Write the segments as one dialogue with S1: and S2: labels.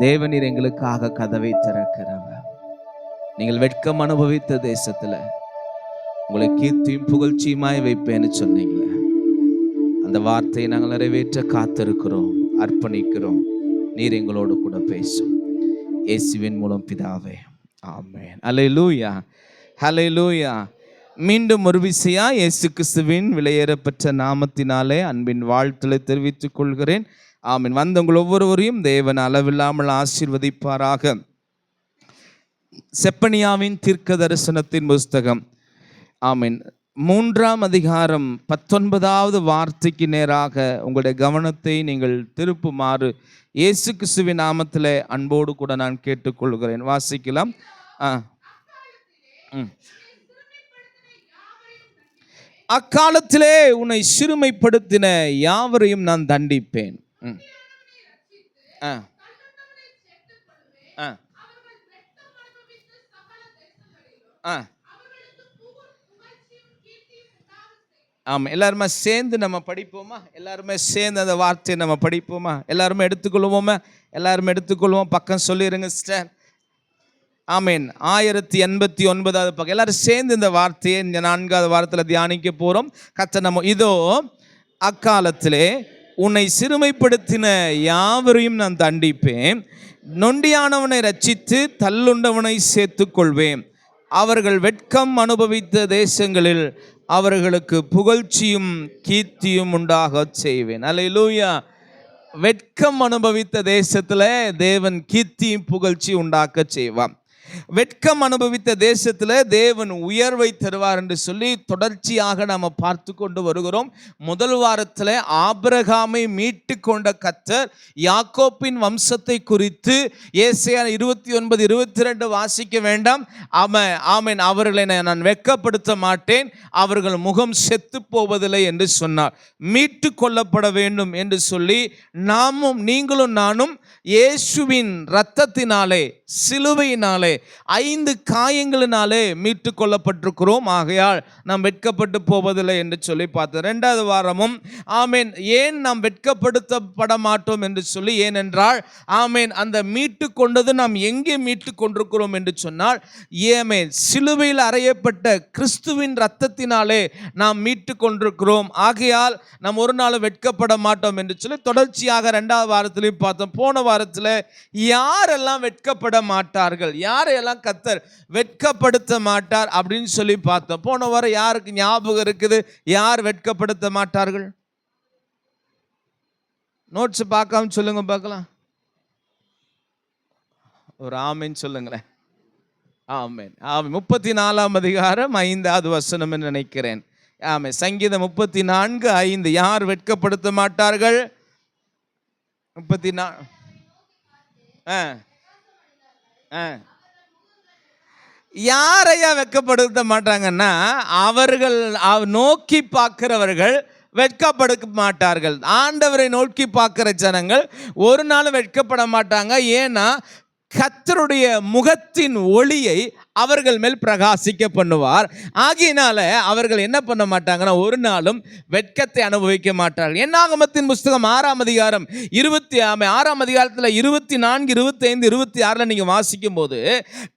S1: தேவனீர் எங்களுக்காக கதவை திறக்கிறவர். நீங்கள் வெட்கம் அனுபவித்த தேசத்துல உங்களை கீர்த்தியும் புகழ்ச்சியுமாய் வைப்பேன்னு சொன்னீங்க. அந்த வார்த்தையை நாங்கள் நிறைவேற்ற காத்திருக்கிறோம், அர்ப்பணிக்கிறோம். நீர் எங்களோடு கூட பேசும். இயேசுவின் மூலம் பிதாவே, ஆமென். அல்லேலூயா, அல்லேலூயா. மீண்டும் ஒரு விசையா இயேசு கிறிஸ்துவின் விலையேறப்பெற்ற நாமத்தினாலே அன்பின் வாழ்த்துக்களை தெரிவித்துக் கொள்கிறேன். ஆமென். வந்தவங்கள் ஒவ்வொருவரையும் தேவன் அளவில்லாமல் ஆசீர்வதிப்பாராக. செப்பனியாவின் தீர்க்க தரிசனத்தின் புஸ்தகம், ஆமென், 3ஆம் அதிகாரம் 19வது வார்த்தைக்கு நேராக உங்களுடைய கவனத்தை நீங்கள் திருப்புமாறு இயேசு கிறிஸ்துவின் நாமத்திலே அன்போடு கூட நான் கேட்டுக்கொள்கிறேன். வாசிக்கலாம். அக்காலத்திலே உன்னை சிறுமைப்படுத்தின யாவரையும் நான் தண்டிப்பேன். ஆமாம், எல்லாருமே சேர்ந்து நம்ம படிப்போமா? எல்லாருமே சேர்ந்து அந்த வார்த்தையை நம்ம படிப்போமா? எல்லாருமே எடுத்துக்கொள்வோமா? எல்லாருமே எடுத்துக்கொள்வோம். பக்கம் சொல்லிடுங்க சிஸ்டர். ஆமேன். 1089வது பக்கம். எல்லாரும் சேர்ந்து இந்த வார்த்தையை இந்த 4வது வாரத்தில் தியானிக்க போகிறோம். நம்ம இதோ அக்காலத்திலே உன்னை சிறுமைப்படுத்தின யாவரையும் நான் தண்டிப்பேன், நொண்டியானவனை ரட்சித்து தள்ளுண்டவனை சேர்த்து கொள்வேன். அவர்கள் வெட்கம் அனுபவித்த தேசங்களில் அவர்களுக்கு புகழ்ச்சியும் கீர்த்தியும் உண்டாக செய்வேன். அல்லேலூயா. வெட்கம் அனுபவித்த தேசத்துல தேவன் கீர்த்தியும் புகழ்ச்சி உண்டாக்க செய்வான். வெட்கம் அனுபவித்த தேசத்துல தேவன் உயர்வை தருவார் என்று சொல்லி தொடர்ச்சியாக நாம் பார்த்து கொண்டு வருகிறோம். முதல் வாரத்தில் ஆபிரகாமை மீட்டு கொண்ட கர்த்தர் யாக்கோப்பின் வம்சத்தை குறித்து ஏசாயா 29:22 வாசிக்க வேண்டாம். ஆமென். அவர்களை நான் வெட்கப்படுத்த மாட்டேன், அவர்கள் முகம் செத்து போவதில்லை என்று சொன்னார். மீட்டு கொள்ளப்பட வேண்டும் என்று சொல்லி நீங்களும் நானும் இயேசுவின் இரத்தத்தினாலே, சிலுவையினாலே, 5 காயங்களினாலே மீட்டு கொள்ளப்பட்டிருக்கிறோம். ஆகையால் நாம் வெட்கப்பட்டு போவதில்லை என்று சொல்லி பார்த்தோம். 2வது வாரமும் ஆமேன், ஏன் நாம் வெட்கப்படுத்தப்பட மாட்டோம் என்று சொல்லி, ஏனென்றால் ஆமேன், அந்த மீட்டு கொண்டது நாம் எங்கே மீட்டு கொண்டிருக்கிறோம் என்று சொன்னால், ஏமேன், சிலுவையில் அறையப்பட்ட கிறிஸ்துவின் இரத்தத்தினாலே நாம் மீட்டு கொண்டிருக்கிறோம். ஆகையால் நாம் ஒரு நாள் வெட்கப்பட மாட்டோம் என்று சொல்லி தொடர்ச்சியாக 2வது வாரத்திலையும் பார்த்தோம். போன வாரத்தில் யாரெல்லாம் வெட்கப்பட மாட்டார்கள், யாரையெல்லாம் கர்த்தர் வெட்கப்படுத்த மாட்டார் அப்படின்னு சொல்லி பார்த்தோம். போன வாரம் யாருக்கு ஞாபகம் இருக்குது யார் வெட்கப்படுத்த மாட்டார்கள்? நோட்ஸ் பார்க்காம சொல்லுங்க பார்க்கலாம். ஒரு ஆமேன் சொல்லுங்களேன். ஆமேன். 34ஆம் அதிகாரம் 5வது வசனம் என்று நினைக்கிறேன். ஆமே, சங்கீதம் 34:5. யார் வெட்கப்படுத்த மாட்டார்கள்? 34. யாரையா வெட்கப்படுத்த மாட்டாங்கன்னா, அவர்கள் நோக்கி பார்க்கிறவர்கள் வெட்கப்பட மாட்டார்கள். ஆண்டவரை நோக்கி பார்க்கிற ஜனங்கள் ஒரு நாள் வெட்கப்பட மாட்டாங்க. ஏன்னா கர்த்தருடைய முகத்தின் ஒளியை அவர்கள் மேல் பிரகாசிக்க பண்ணுவார். ஆகையினால அவர்கள் என்ன பண்ண மாட்டாங்கன்னா, ஒரு நாளும் வெட்கத்தை அனுபவிக்க மாட்டார்கள். என்னாகமத்தின் புஸ்தகம் 6ஆம் அதிகாரம் 6ஆம் அதிகாரத்தில் 24, 25, 26 நீங்க வாசிக்கும் போது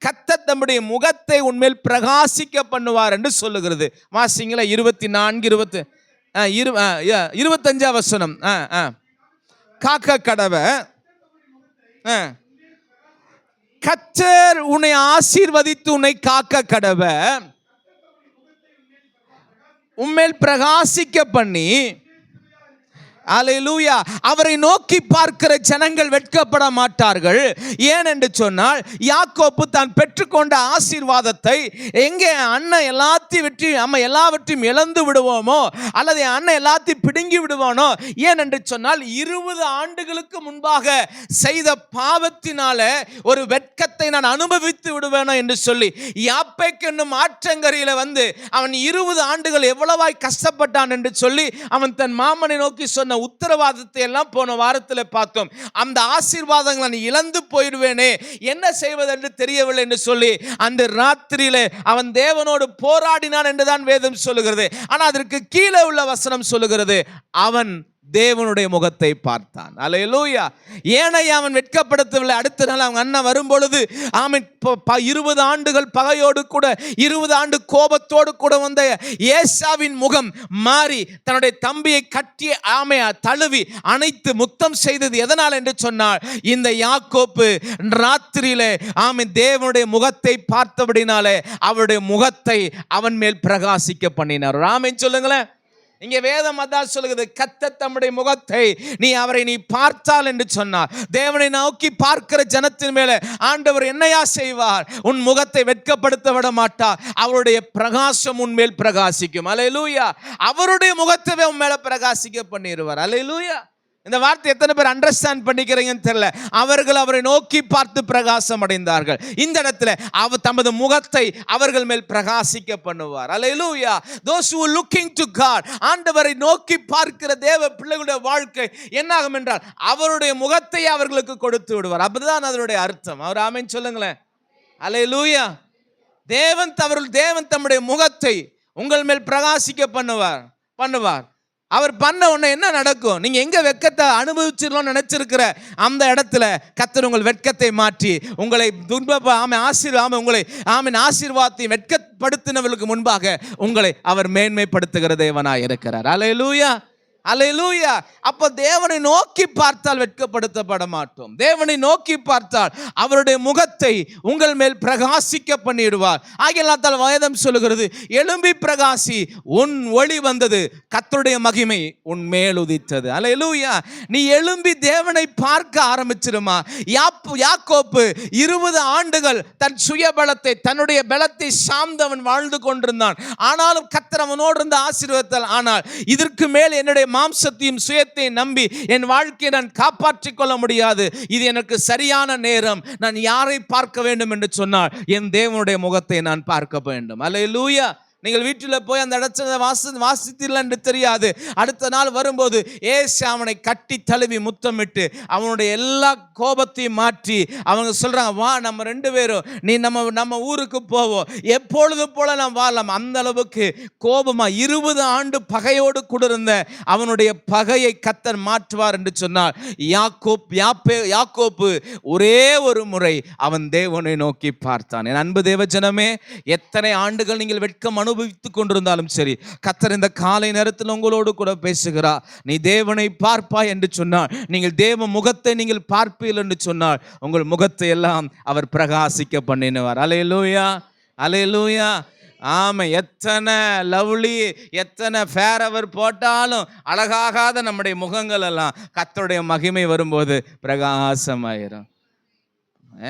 S1: கர்த்தர் தம்முடைய முகத்தை உன்மேல் பிரகாசிக்க பண்ணுவார் என்று சொல்லுகிறது. வாசிங்களா? 24, 25 வசனம். காக்க கடவை கர்த்தர் உன்னை ஆசீர்வதித்து உன்னை காக்க கடவை, உன்மேல் பிரகாசிக்க பண்ணி. அல்லேலூயா. அவரை நோக்கி பார்க்கிற ஜனங்கள் வெட்கப்பட மாட்டார்கள். ஏன் என்று சொன்னால், யாக்கோப்பு தான் பெற்றுக்கொண்ட ஆசீர்வாதத்தை எங்கே அண்ணன் எல்லாவற்றையும் இழந்து விடுவோமோ, அல்லது அண்ணன் எல்லாத்தையும் பிடுங்கி விடுவானோ, ஏன் என்று சொன்னால் 20 ஆண்டுகளுக்கு முன்பாக செய்த பாவத்தினால ஒரு வெட்கத்தை நான் அனுபவித்து விடுவேனோ என்று சொல்லி யாப்பேக்கு என்னும் ஆற்றங்கரையில வந்து அவன் 20 ஆண்டுகள் எவ்வளவாய் கஷ்டப்பட்டான் என்று சொல்லி அவன் தன் மாமனை நோக்கி சொன்ன உத்தரவாதத்தை எல்லாம் போன வாரத்தில் பார்த்தோம். அந்த ஆசீர்வாதங்களை நான் இழந்து போயிடுவேனே, என்ன செய்வதென்று தெரியவில்லை என்று சொல்லி அந்த ராத்திரியிலே அவன் தேவனோடு போராடினான் என்றுதான் வேதம் சொல்லுகிறது. ஆனால் அதற்கு கீழே உள்ள வசனம் சொல்லுகிறது, அவன் தேவனுடைய முகத்தை பார்த்தான். அல்லேலூயா. ஏனையா அவன் வெட்கப்படுத்தவில்லை. அடுத்த நாள் அவங்க அண்ணன் வரும்பொழுது ஆமென் 20 ஆண்டுகள் பகையோடு கூட 20 ஆண்டு கோபத்தோடு கூட வந்த ஏசாவின் முகம் மாறி தன்னுடைய தம்பியை கட்டி தழுவி அணைத்து முத்தம் செய்தது எதனால் என்று சொன்னால், இந்த யாக்கோப்பு ராத்திரியிலே தேவனுடைய முகத்தை பார்த்தபடினாலே அவருடைய முகத்தை அவன் மேல் பிரகாசிக்க பண்ணினார். ஆமென் சொல்லுங்களேன். இங்கே வேதம் அதான் சொல்லுகிறது, கர்த்தர் தம்முடைய முகத்தை நீ பார்த்தால் என்று சொன்னார். தேவனை நோக்கி பார்க்கிற ஜனத்தின் மேலே ஆண்டவர் என்னையா செய்வார்? உன் முகத்தை வெட்கப்படுத்த விட மாட்டார். அவருடைய பிரகாசம் உன் மேல் பிரகாசிக்கும். அல்லேலூயா. அவருடைய முகத்தை உன் மேல பிரகாசிக்க பண்ணிடுவார். அல்லேலூயா. இந்த வார்த்தை எத்தனை பேர் அண்டர்ஸ்டாண்ட் பண்ணிக்கிறீங்கன்னு தெரியல. அவர்கள் அவரை நோக்கி பார்த்து பிரகாசம் அடைந்தார்கள். இந்த இடத்துல அவர் தமது முகத்தை அவர்கள் மேல் பிரகாசிக்க பண்ணுவார். அல்லேலூயா. those who are looking to God, ஆண்டவரை நோக்கி பார்க்கிற தேவ பிள்ளைகளுடைய வாழ்க்கை என்னாகும் என்றால் அவருடைய முகத்தை அவர்களுக்கு கொடுத்து விடுவார். அப்படிதான் அதனுடைய அர்த்தம். அவர் ஆமென் சொல்லுங்களேன். அல்லேலூயா. தேவன் தம்முடைய முகத்தை உங்கள் மேல் பிரகாசிக்க பண்ணுவார். அவர் பண்ண உடனே என்ன நடக்கும்? நீங்க எங்க வெட்கத்தை அனுபவிச்சிடலாம்னு நினைச்சிருக்கிற அந்த இடத்துல கர்த்தர் உங்கள் வெட்கத்தை மாற்றி உங்களை உங்களை ஆசீர்வாதத்தை வெட்கப்படுத்தினவர்களுக்கு முன்பாக உங்களை அவர் மேன்மைப்படுத்துகிற தேவனாய் இருக்கிறார். அல்லேலூயா. அல்லேலூயா. அப்ப தேவனை நோக்கி பார்த்தால் வெட்கப்படுத்தப்பட மாட்டோம். தேவனை நோக்கி பார்த்தால் அவருடைய முகத்தை உங்கள் மேல் பிரகாசிக்க பண்ணிடுவார். ஆகையால் வேதம் சொல்லுகிறது, எழும்பி பிரகாசி, உன் ஒளி வந்தது, கர்த்தருடைய மகிமை உன் மேல் உதித்தது. அல்லேலூயா. நீ எழும்பி தேவனை பார்க்க ஆரம்பிச்சிருமா? யாக்கோப்பு 20 ஆண்டுகள் தன் சுயபலத்தை தன்னுடைய பலத்தை சார்ந்தவன் வாழ்ந்து கொண்டிருந்தான். ஆனாலும் கர்த்தர் அவனோடு இருந்த ஆசீர்வாதத்தால், ஆனால் இதற்கு மேல் என்னுடைய மாம்சத்தையும் சுயத்தையும் நம்பி என் வாழ்க்கையை நான் காப்பாற்றிக் கொள்ள முடியாது. இது எனக்கு சரியான நேரம். நான் யாரை பார்க்க வேண்டும் என்று சொன்னால் என் தேவனுடைய முகத்தை நான் பார்க்க வேண்டும். அல்லேலூயா. நீங்கள் வீட்டில் போய் அந்த இடத்துல வாசித்தீர்கள் என்று தெரியாது. அடுத்த நாள் வரும்போது அவனை கட்டி தழுவி முத்தமிட்டு அவனுடைய எல்லா கோபத்தையும் மாற்றி அவங்க சொல்றாங்க, வா நம்ம 2 பேரும் நீ நம்ம ஊருக்கு போவோம், எப்பொழுது போல நாம் வாழலாம். அந்த அளவுக்கு கோபமா 20 ஆண்டு பகையோடு கூட இருந்த அவனுடைய பகையை கர்த்தர் மாற்றுவார் என்று சொன்னார். யாக்கோப்பு ஒரே ஒரு முறை அவன் தேவனை நோக்கி பார்த்தான். என் அன்பு தேவஜனமே, எத்தனை ஆண்டுகள் நீங்கள் வெட்கம் அனுபவித்துக் கொண்டிருந்தாலும் சரி, கர்த்தர் இந்த காலை நேரத்தில் உங்களோடு கூட பேசுகிறார். நீ தேவனை பார்ப்பாய் என்று சொன்னார், நீங்கள் தேவ முகத்தை நீங்கள் பார்ப்பீர்கள் என்று சொன்னார், உங்கள் முகத்தை எல்லாம் அவர் பிரகாசிக்க பண்ணினார். அல்லேலூயா. அல்லேலூயா. ஆமா. எத்தனை லவ்லி, எத்தனை ஃபேர் அவர் போட்டாலும் அழகாகாத நம்முடைய முகங்கள் எல்லாம் கர்த்தருடைய மகிமை வரும்போது பிரகாசமாயிரும்.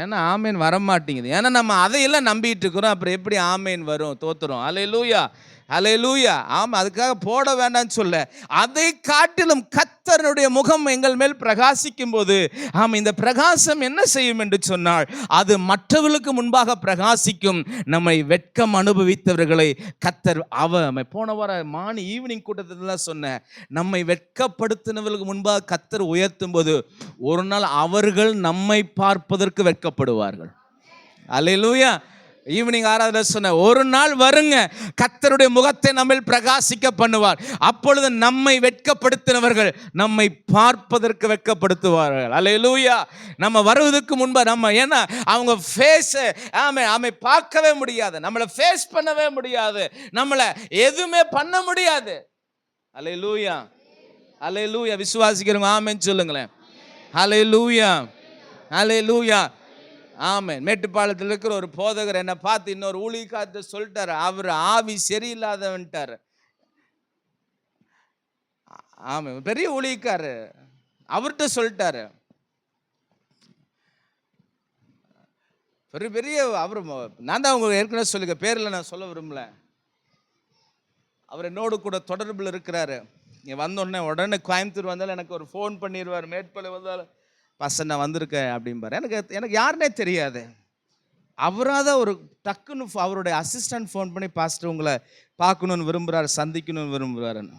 S1: ஏன்னா ஆமேன் வரமாட்டேங்குது. ஏன்னா நம்ம அதையெல்லாம் நம்பிட்டு இருக்கிறோம். அப்புறம் எப்படி ஆமேன் வரும்? தோத்துறோம். அல்லேலூயா. அல்லேலூயா. ஆமாம், அதுக்காக போட வேண்டாம்னு சொல்ல, அதை காட்டிலும் கர்த்தருடைய முகம் எங்கள் மேல் பிரகாசிக்கும் போது இந்த பிரகாசம் என்ன செய்யும் என்று சொன்னால், அது மற்றவர்களுக்கு முன்பாக பிரகாசிக்கும். நம்மை வெட்கம் அனுபவித்தவர்களை கர்த்தர் போன வாரம் ஈவினிங் கூட்டத்தில் சொன்ன, நம்மை வெட்கப்படுத்தினவர்களுக்கு முன்பாக கர்த்தர் உயர்த்தும் போது ஒரு நாள் அவர்கள் நம்மை பார்ப்பதற்கு வெட்கப்படுவார்கள். அல்லேலூயா. ஈவினிங் ஆராதனை சொன்ன, ஒரு நாள் வருங்க கர்த்தருடைய முகத்தை நம்மில் பிரகாசிக்க பண்ணுவார். அப்பொழுது நம்மை வெட்கப்படுத்தினவர்கள் நம்மை பார்ப்பதற்கு வெட்கப்படுத்துவார்கள். அல்லேலூயா. நம்ம வருவதற்கு முன்பு ஏன்னா அவங்க ஃபேஸ் பார்க்கவே முடியாது, நம்மளை ஃபேஸ் பண்ணவே முடியாது, நம்மளை எதுவுமே பண்ண முடியாது. அல்லேலூயா. அல்லேலூயா. விசுவாசிக்கிறவங்க ஆமென் சொல்லுங்களேன். அல்லேலூயா. அல்லேலூயா. ஆமென். மேட்டுப்பாளையத்தில் இருக்கிற ஒரு போதகர் என்னை பார்த்து இன்னொரு ஊழியக்காரத்தை சொல்லிட்டாரு, அவர் ஆவி சரியில்லாதவன்ட்டார். ஆமாம், பெரிய ஊழியக்காரு, அவர்கிட்ட சொல்லிட்டாரு. பெரிய அவர், நான் தான் அவங்க ஏற்கனவே சொல்லுங்க, பேரில் நான் சொல்ல விரும்பல. அவர் என்னோடு கூட தொடர்பில் இருக்கிறாரு. இங்கே உடனே கோயம்புத்தூர் வந்தாலும் எனக்கு ஒரு ஃபோன் பண்ணிடுவார். மேட்டுப்பாளையம் வந்தாலும், பாஸ்டர் நான் வந்திருக்கேன் அப்படிம்பார். எனக்கு யாருன்னே தெரியாது. அவராக தான் ஒரு டக்குன்னு அவருடைய அசிஸ்டன்ட் ஃபோன் பண்ணி, பாஸ்டர் உங்களை பார்க்கணுன்னு விரும்புகிறார், சந்திக்கணும்னு விரும்புகிறாருன்னு.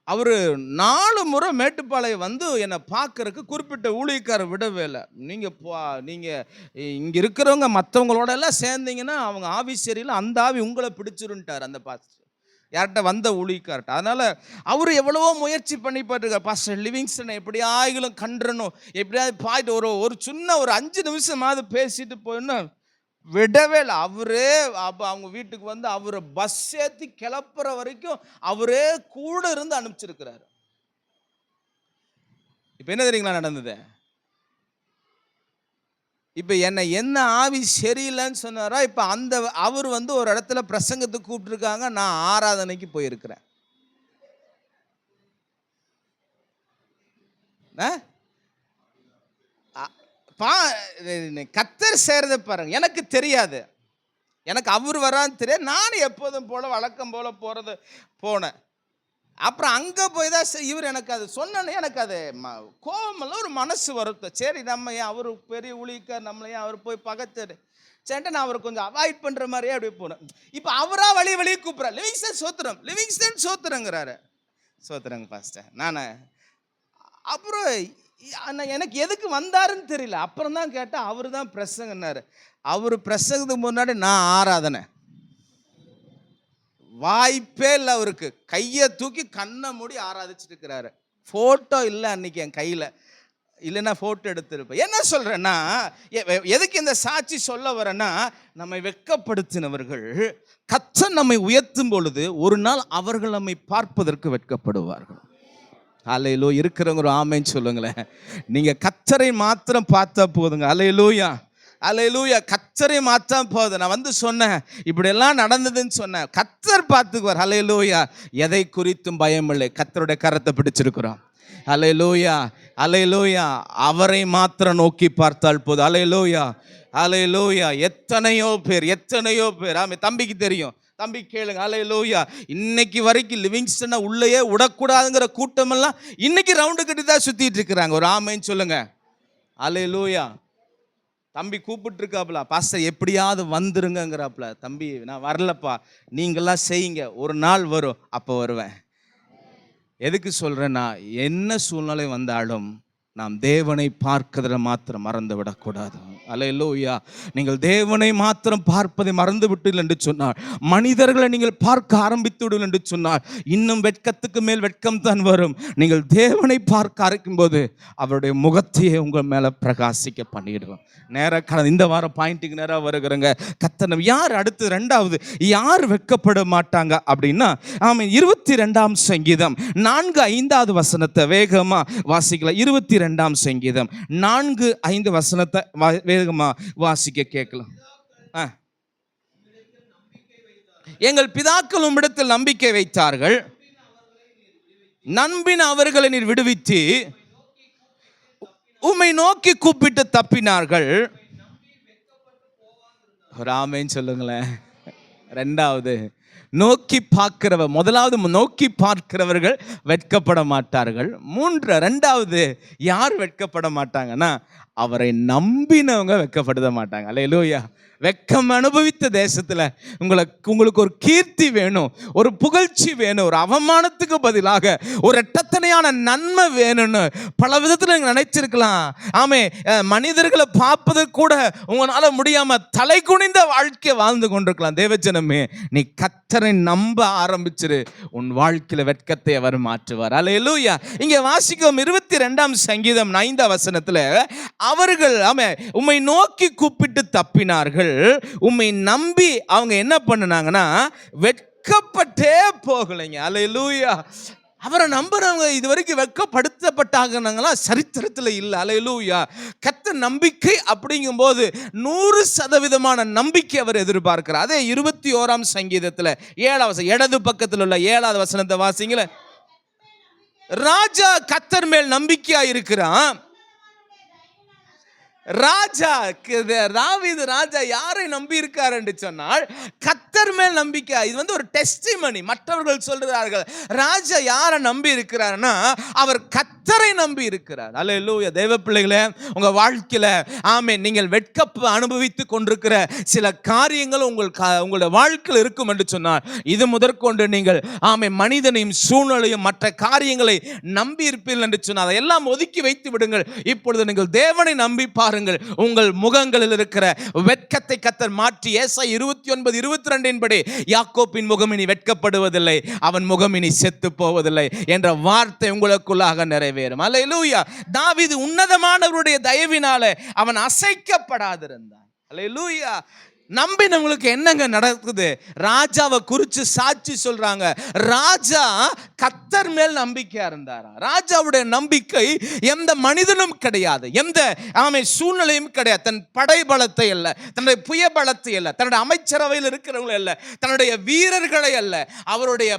S1: அவர் 4 முறை மேட்டுப்பாளையம் வந்து என்னை பார்க்கறதுக்கு குறிப்பிட்ட ஊழியக்காரை விடவே இல்லை. நீங்கள் இங்கே இருக்கிறவங்க மற்றவங்களோட எல்லாம் சேர்ந்தீங்கன்னா அவங்க ஆவி சரியில்லை, அந்த ஆவி உங்களை பிடிச்சிருன்ட்டார் அந்த பாஸ்டர். யார்கிட்ட வந்த ஊழியக்கார்ட்ட. அதனால் அவர் எவ்வளவோ முயற்சி பண்ணி போட்டிருக்கார். பாஸ்டர் லிவிங்ஸ்டனை எப்படியாயிலும் கன்றணும், எப்படியாவது பாயிட்டு ஒரு சின்ன ஒரு 5 நிமிஷமாவது பேசிட்டு போயிடணும். விடவே இல்லை. அவரே அவங்க வீட்டுக்கு வந்து அவரை பஸ் ஏற்றி கிளப்புற வரைக்கும் அவரே கூட இருந்து அனுப்பிச்சிருக்கிறாரு. இப்போ என்ன தெரியுங்களா நடந்தது? இப்போ என்ன ஆவி சரியில்லைன்னு சொன்னாரா, இப்போ அவர் வந்து ஒரு இடத்துல பிரசங்கத்துக்கு கூப்பிட்டுருக்காங்க, நான் ஆராதனைக்கு போயிருக்கிறேன். கர்த்தர் செய்றதை பாருங்க. எனக்கு தெரியாது, எனக்கு அவர் வரான்னு தெரியாது. நான் எப்போதும் போல வழக்கம் போல போனேன். அப்புறம் அங்கே போய் தான் இவர் எனக்கு அது சொன்னோன்னே எனக்கு அது கோவமெல்லாம் ஒரு மனசு வருத்தம். சரி, நம்ம ஏன் அவர் பெரிய ஊழியக்கார், நம்மளையும் அவர் போய் பகச்சாரு சேன்ட்டு நான் அவரை கொஞ்சம் அவாய்ட் பண்ணுற மாதிரியே அப்படியே போனேன். இப்போ அவராக வெளியே கூப்பிட்றேன், லிவிங்ஸ்டன் சோத்திரம், லிவிங்ஸ்டன் சோத்திரங்கிறாரு. சோத்திரங்க பாஸ்டர் நான். அப்புறம் எனக்கு எதுக்கு வந்தாருன்னு தெரியல. அப்புறம் தான் கேட்டால் அவர் தான் பிரசங்கன்னாரு. அவர் பிரசங்கத்துக்கு முன்னாடி நான் ஆராதனை. வாய்ப்பே இல்லை அவருக்கு. கையை தூக்கி கண்ணை மூடி ஆராதிச்சுட்டு இருக்கிறாரு. ஃபோட்டோ இல்லை அன்னைக்கு என் கையில், இல்லைன்னா ஃபோட்டோ எடுத்திருப்பேன். என்ன சொல்கிறேன்னா, எதுக்கு இந்த சாட்சி சொல்ல வரேன்னா, நம்மை வெட்கப்படுத்தினவர்கள் கர்த்தர் நம்மை உயர்த்தும் பொழுது ஒரு நாள் அவர்கள் நம்மை பார்ப்பதற்கு வெட்கப்படுவார்கள். அல்லேலூயா. இருக்கிறவங்க ஒரு ஆமென் சொல்லுங்களேன். நீங்கள் கர்த்தரை மாத்திரம் பார்த்தா போதுங்க. அல்லேலூயா, அல்லேலூயா. கர்த்தரை மாத்தா போதும். நான் வந்து சொன்னேன், இப்படியெல்லாம் நடந்ததுன்னு சொன்னேன். கர்த்தர் பார்த்துக்குவார். அல்லேலூயா. எதை குறித்தும் பயம் இல்லை. கர்த்தருடைய கரத்தை பிடிச்சிருக்கிறோம். அல்லேலூயா, அல்லேலூயா. அவரை மாத்திரம் நோக்கி பார்த்தால் போதும். அல்லேலூயா, அல்லேலூயா. எத்தனையோ பேர் ஆமே. தம்பிக்கு தெரியும், தம்பி கேளுங்க. அல்லேலூயா. இன்னைக்கு வரைக்கும் லிவிங்ஸ்டனை உள்ளேயே விடக்கூடாதுங்கிற கூட்டமெல்லாம் இன்னைக்கு ரவுண்டு கட்டி தான் சுற்றிட்டு இருக்கிறாங்க. ஒரு ஆமைன்னு சொல்லுங்க. அல்லேலூயா. தம்பி கூப்பிட்டுருக்காப்புல, பாஸ்டர் எப்படியாவது வந்துருங்கிறாப்புல. தம்பி நான் வரலப்பா, நீங்களாம் செய்யுங்க, ஒரு நாள் வரும், அப்போ வருவேன். எதுக்கு சொல்கிறேன்னா, என்ன சூழ்நிலை வந்தாலும் நாம் தேவனை பார்க்கிறத மாத்திரம் மறந்து விடக்கூடாது. அல்லேலூயா. நீங்கள் தேவனை மாத்திரம் பார்ப்பதை மறந்து விட்டீர்கள் என்று சொன்னார், மனிதர்களை நீங்கள் பார்க்க ஆரம்பித்து விடுங்கள் என்று சொன்னார், இன்னும் வெட்கத்துக்கு மேல் வெட்கம் தான் வரும். நீங்கள் தேவனை பார்க்க ஆரம்பிக்கும் போது அவருடைய முகத்தையே உங்கள் மேலே பிரகாசிக்க பண்ணிடுவோம். நேராக இந்த வாரம் பாயிண்ட்டுக்கு நேராக வருகிறங்க. கத்தனம் யார் அடுத்து? ரெண்டாவது, யார் வெட்கப்பட மாட்டாங்க அப்படின்னா, ஆமாம், 22ஆம் சங்கீதம் 4-5 வசனத்தை வேகமாக வாசிக்கலாம். 22ஆம் சங்கீதம் 4-5 வசனத்தை வேகமாக வாசிக்க கேட்கலாம். எங்கள் பிதாக்கள் உம்மிடத்தில் நம்பிக்கை வைத்தார்கள், நம்பின அவர்களை நீர் விடுவித்து உம்மை நோக்கி கூப்பிட்டு தப்பினார்கள். ஒரு ஆமென் சொல்லுங்களேன். ரெண்டாவது, நோக்கி பார்க்கிறவர். முதலாவது நோக்கி பார்க்கிறவர்கள் வெட்கப்பட மாட்டார்கள். ரெண்டாவது யார் வெட்கப்பட மாட்டாங்கன்னா, அவரை நம்பினவங்க வெட்கப்பட மாட்டாங்க. அல்லேலூயா. வெட்கம் அனுபவித்த தேசத்தில் உங்களுக்கு ஒரு கீர்த்தி வேணும், ஒரு புகழ்ச்சி வேணும், ஒரு அவமானத்துக்கு பதிலாக ஒரு எட்டத்தனையான நன்மை வேணும்னு பல விதத்தில் நீங்கள் நினைச்சிருக்கலாம். ஆமே, மனிதர்களை பார்ப்பது கூட உங்களால் முடியாமல் தலை குனிந்த வாழ்க்கையை வாழ்ந்து கொண்டிருக்கலாம். தேவஜனமே, நீ கர்த்தரை நம்ப ஆரம்பிச்சிரு, உன் வாழ்க்கையில் வெட்கத்தை அவர் மாற்றுவார். அல்லேலூயா. இங்கே வாசிக்கும் 22ஆம் சங்கீதம் 5 வசனத்தில், அவர்கள் ஆமே உம்மை நோக்கி கூப்பிட்டு தப்பினார்கள், உம்மை நம்பி அவங்க என்ன பண்ணுனாங்கன்னா வெட்கப்பட்டே போகலைங்க. அல்லேலூயா. அவரை நம்புறவங்க இதுவரைக்கும் வெட்கப்படுத்தப்பட்டாங்கன்னா சரித்திரத்தில் இல்லை. அல்லேலூயா. கர்த்தர் நம்பிக்கை அப்படிங்கும் போது 100% நம்பிக்கை அவர் எதிர்பார்க்கிறார். அதே 21ஆம் சங்கீதத்தில் 7 இடது பக்கத்தில் உள்ள 7வது வசனத்தை வாசிங்கள. ராஜா கர்த்தர் மேல் நம்பிக்கையா இருக்கிறான். தாவீது ராஜா யாரை நம்பி இருக்கார் என்று சொன்னால் கர்த்தர் மேல் நம்பிக்கை. இது வந்து ஒரு டெஸ்டிமனி. மற்றவர்கள் சொல்றார்கள், ராஜா யாரை நம்பி இருக்கிறார்னா அவர் கர்த்தரை நம்பி இருக்கிறார். அல்லேலூயா. தேவ பிள்ளைகளே, உங்க வாழ்க்கையில ஆமென், நீங்கள் வெட்கப்பு அனுபவித்து கொண்டிருக்கிற சில காரியங்கள் உங்களுடைய வாழ்க்கையில் இருக்கும் என்று சொன்னால், இது முதற்கொண்டு நீங்கள் ஆமென் மனிதனையும் சூழ்நிலையும் மற்ற காரியங்களை நம்பி இருப்பீர்கள் என்று சொன்னால் அதையெல்லாம் ஒதுக்கி வைத்து விடுங்கள். இப்பொழுது நீங்கள் தேவனை நம்பி பாருங்கள், உங்கள் முகங்களில் இருக்கிற வெட்கத்தை கர்த்தர் மாற்றி ஏசாயா 29:22 படி யாக்கோப்பின் முகம் இனி வெட்கப்படுவதில்லை, அவன் முகம் இனி செத்து போவதில்லை என்ற வார்த்தை உங்களுக்குள்ளாக நிறைவேறும். அல்லேலூயா. தாவீது உன்னதமானவருடைய தயவினாலே அவன் அசைக்கப்படாதிருந்தான். அல்லேலூயா. நம்பினவங்களுக்கு என்னங்க நடக்குது? ராஜாவை குறித்து சாட்சி சொல்றாங்க. ராஜா கர்த்தர் மேல் நம்பிக்கையா இருந்தாரா? ராஜாவுடைய நம்பிக்கை எந்த மனிதனும் கிடையாது, எந்த சூழ்நிலையும் கிடையாது. தன் படைபலத்தை அல்ல, தன்னுடைய புய பலத்தை அல்ல, தன்னுடைய அமைச்சரவையில் இருக்கிறவங்களை அல்ல, தன்னுடைய வீரர்களை அல்ல. அவருடைய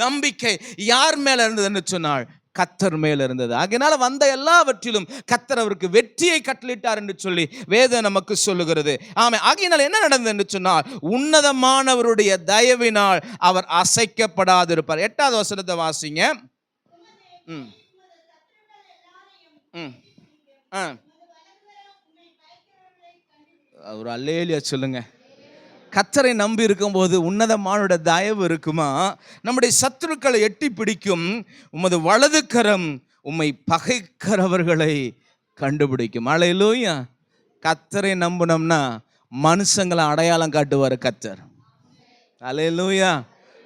S1: நம்பிக்கை யார் மேல இருந்ததுன்னு சொன்னால் கர்த்தர் மேல் இருந்தது. ஆகையினால வந்த எல்லாவற்றிலும் கர்த்தர் அவருக்கு வெற்றியை கட்டளிட்டார் என்று சொல்லி வேதம் நமக்கு சொல்லுகிறது. ஆகையினால என்ன நடந்தது என்று சொன்னால், உன்னதமானவருடைய தயவினால் அவர் அசைக்கப்படாதிருப்பார். 8வது வசனத்தை வாசிங்க. ஒரு அல்லேலூயா சொல்லுங்க. கர்த்தரை நம்பி இருக்கும்போது உன்னதமானோட தயவு இருக்குமா? நம்முடைய சத்துருக்களை எட்டி பிடிக்கும். உமது வலது கரம் உம்மை பகைக்கிறவர்களை கண்டுபிடிக்கும். அல்லேலூயா. கர்த்தரை நம்பினோம்னா மனுஷங்களை அடையாளம் காட்டுவார் கர்த்தர். அல்லேலூயா.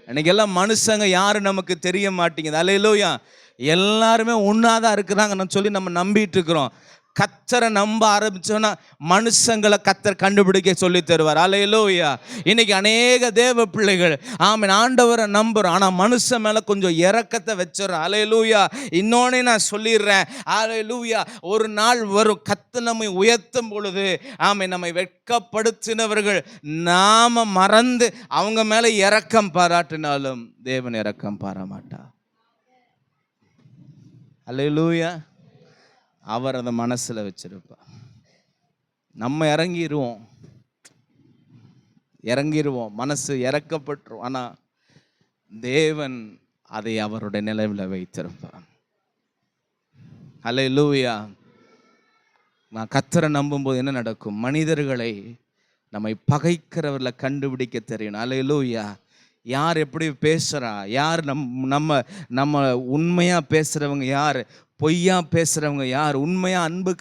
S1: அன்னைக்கெல்லாம் மனுஷங்க யாரு நமக்கு தெரிய மாட்டேங்குது. அல்லேலூயா. எல்லாருமே ஒன்னாதான் இருக்கிறாங்கன்னு சொல்லி நம்ம நம்பிட்டு இருக்கிறோம். கர்த்தரை நம்ப ஆரம்பிச்சோன்னா மனுஷங்களை கர்த்தர் கண்டுபிடிக்க சொல்லி தருவார். அல்லேலூயா. இன்னைக்கு அநேக தேவ பிள்ளைகள் ஆண்டவரை நம்புறோம், ஆனால் மனுஷன் மேலே கொஞ்சம் இரக்கத்தை வச்சிடறோம். அல்லேலூயா. இன்னொன்னே நான் சொல்லிடுறேன். அல்லேலூயா. ஒரு நாள் வரும், கர்த்தர் நம்மை உயர்த்தும் பொழுது நம்மை வெட்கப்படுத்தினவர்கள் நாம மறந்து அவங்க மேலே இரக்கம் பாராட்டினாலும் தேவன் இரக்கம் பாராமாட்டார். அல்லேலூயா. அவர் அதை மனசில் வச்சிருப்பார். நம்ம இறங்கிடுவோம், மனசு இறக்கப்பட்டுரும். ஆனால் தேவன் அதை அவருடைய நிலைவில் வைத்திருப்பார். அல்லேலூயா. நான் கர்த்தரை நம்பும்போது என்ன நடக்கும்? மனிதர்களை நம்மை பகைக்கிறவர்களை கண்டுபிடிக்க தெரியணும். அல்லேலூயா. யார் எப்படி பேசுகிறா, யார் நம்ம உண்மையாக பேசுகிறவங்க யார், பொய்யா பேசுகிறவங்க யார், உண்மையாக அன்பு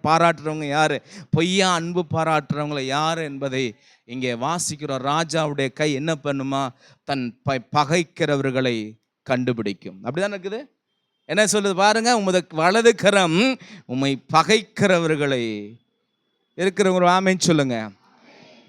S1: பாராட்டுறவங்க யார், பொய்யா அன்பு பாராட்டுறவங்களை யார் என்பதை இங்கே வாசிக்கிறோம். ராஜாவுடைய கை என்ன பண்ணுமா? தன் பகைக்கிறவர்களை கண்டுபிடிக்கும். அப்படிதான் இருக்குது. என்ன சொல்லுது பாருங்க, உமது வலது கரம் உம்மை பகைக்கிறவர்களை இருக்கிறவங்க ஆமென் சொல்லுங்க.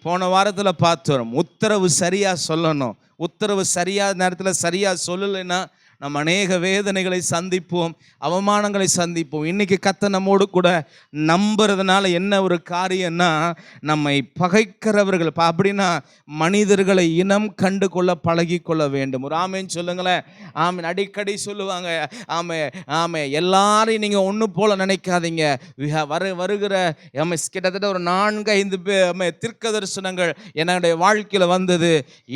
S1: போன வாரத்தில் பார்த்தோம், உத்தரவு சரியாக சொல்லணும். உத்தரவு சரியாத நேரத்தில் சரியாக சொல்லலைன்னா நம்ம அநேக வேதனைகளை சந்திப்போம், அவமானங்களை சந்திப்போம். இன்னைக்கு கர்த்தர் நம்மோடு கூட நம்புறதுனால என்ன ஒரு காரியம்னா, நம்மை பகைக்கிறவர்கள் அப்படின்னா மனிதர்களை இனம் கண்டு கொள்ள பழகி கொள்ள வேண்டும். ஒரு ஆமேன்னு சொல்லுங்களேன். ஆமேன். அடிக்கடி சொல்லுவாங்க எல்லாரையும் நீங்கள் ஒன்று போல நினைக்காதீங்க. வருகிற கிட்டத்தட்ட ஒரு 4-5 தீர்க்க தரிசனங்கள் என்னுடைய வாழ்க்கையில் வந்தது.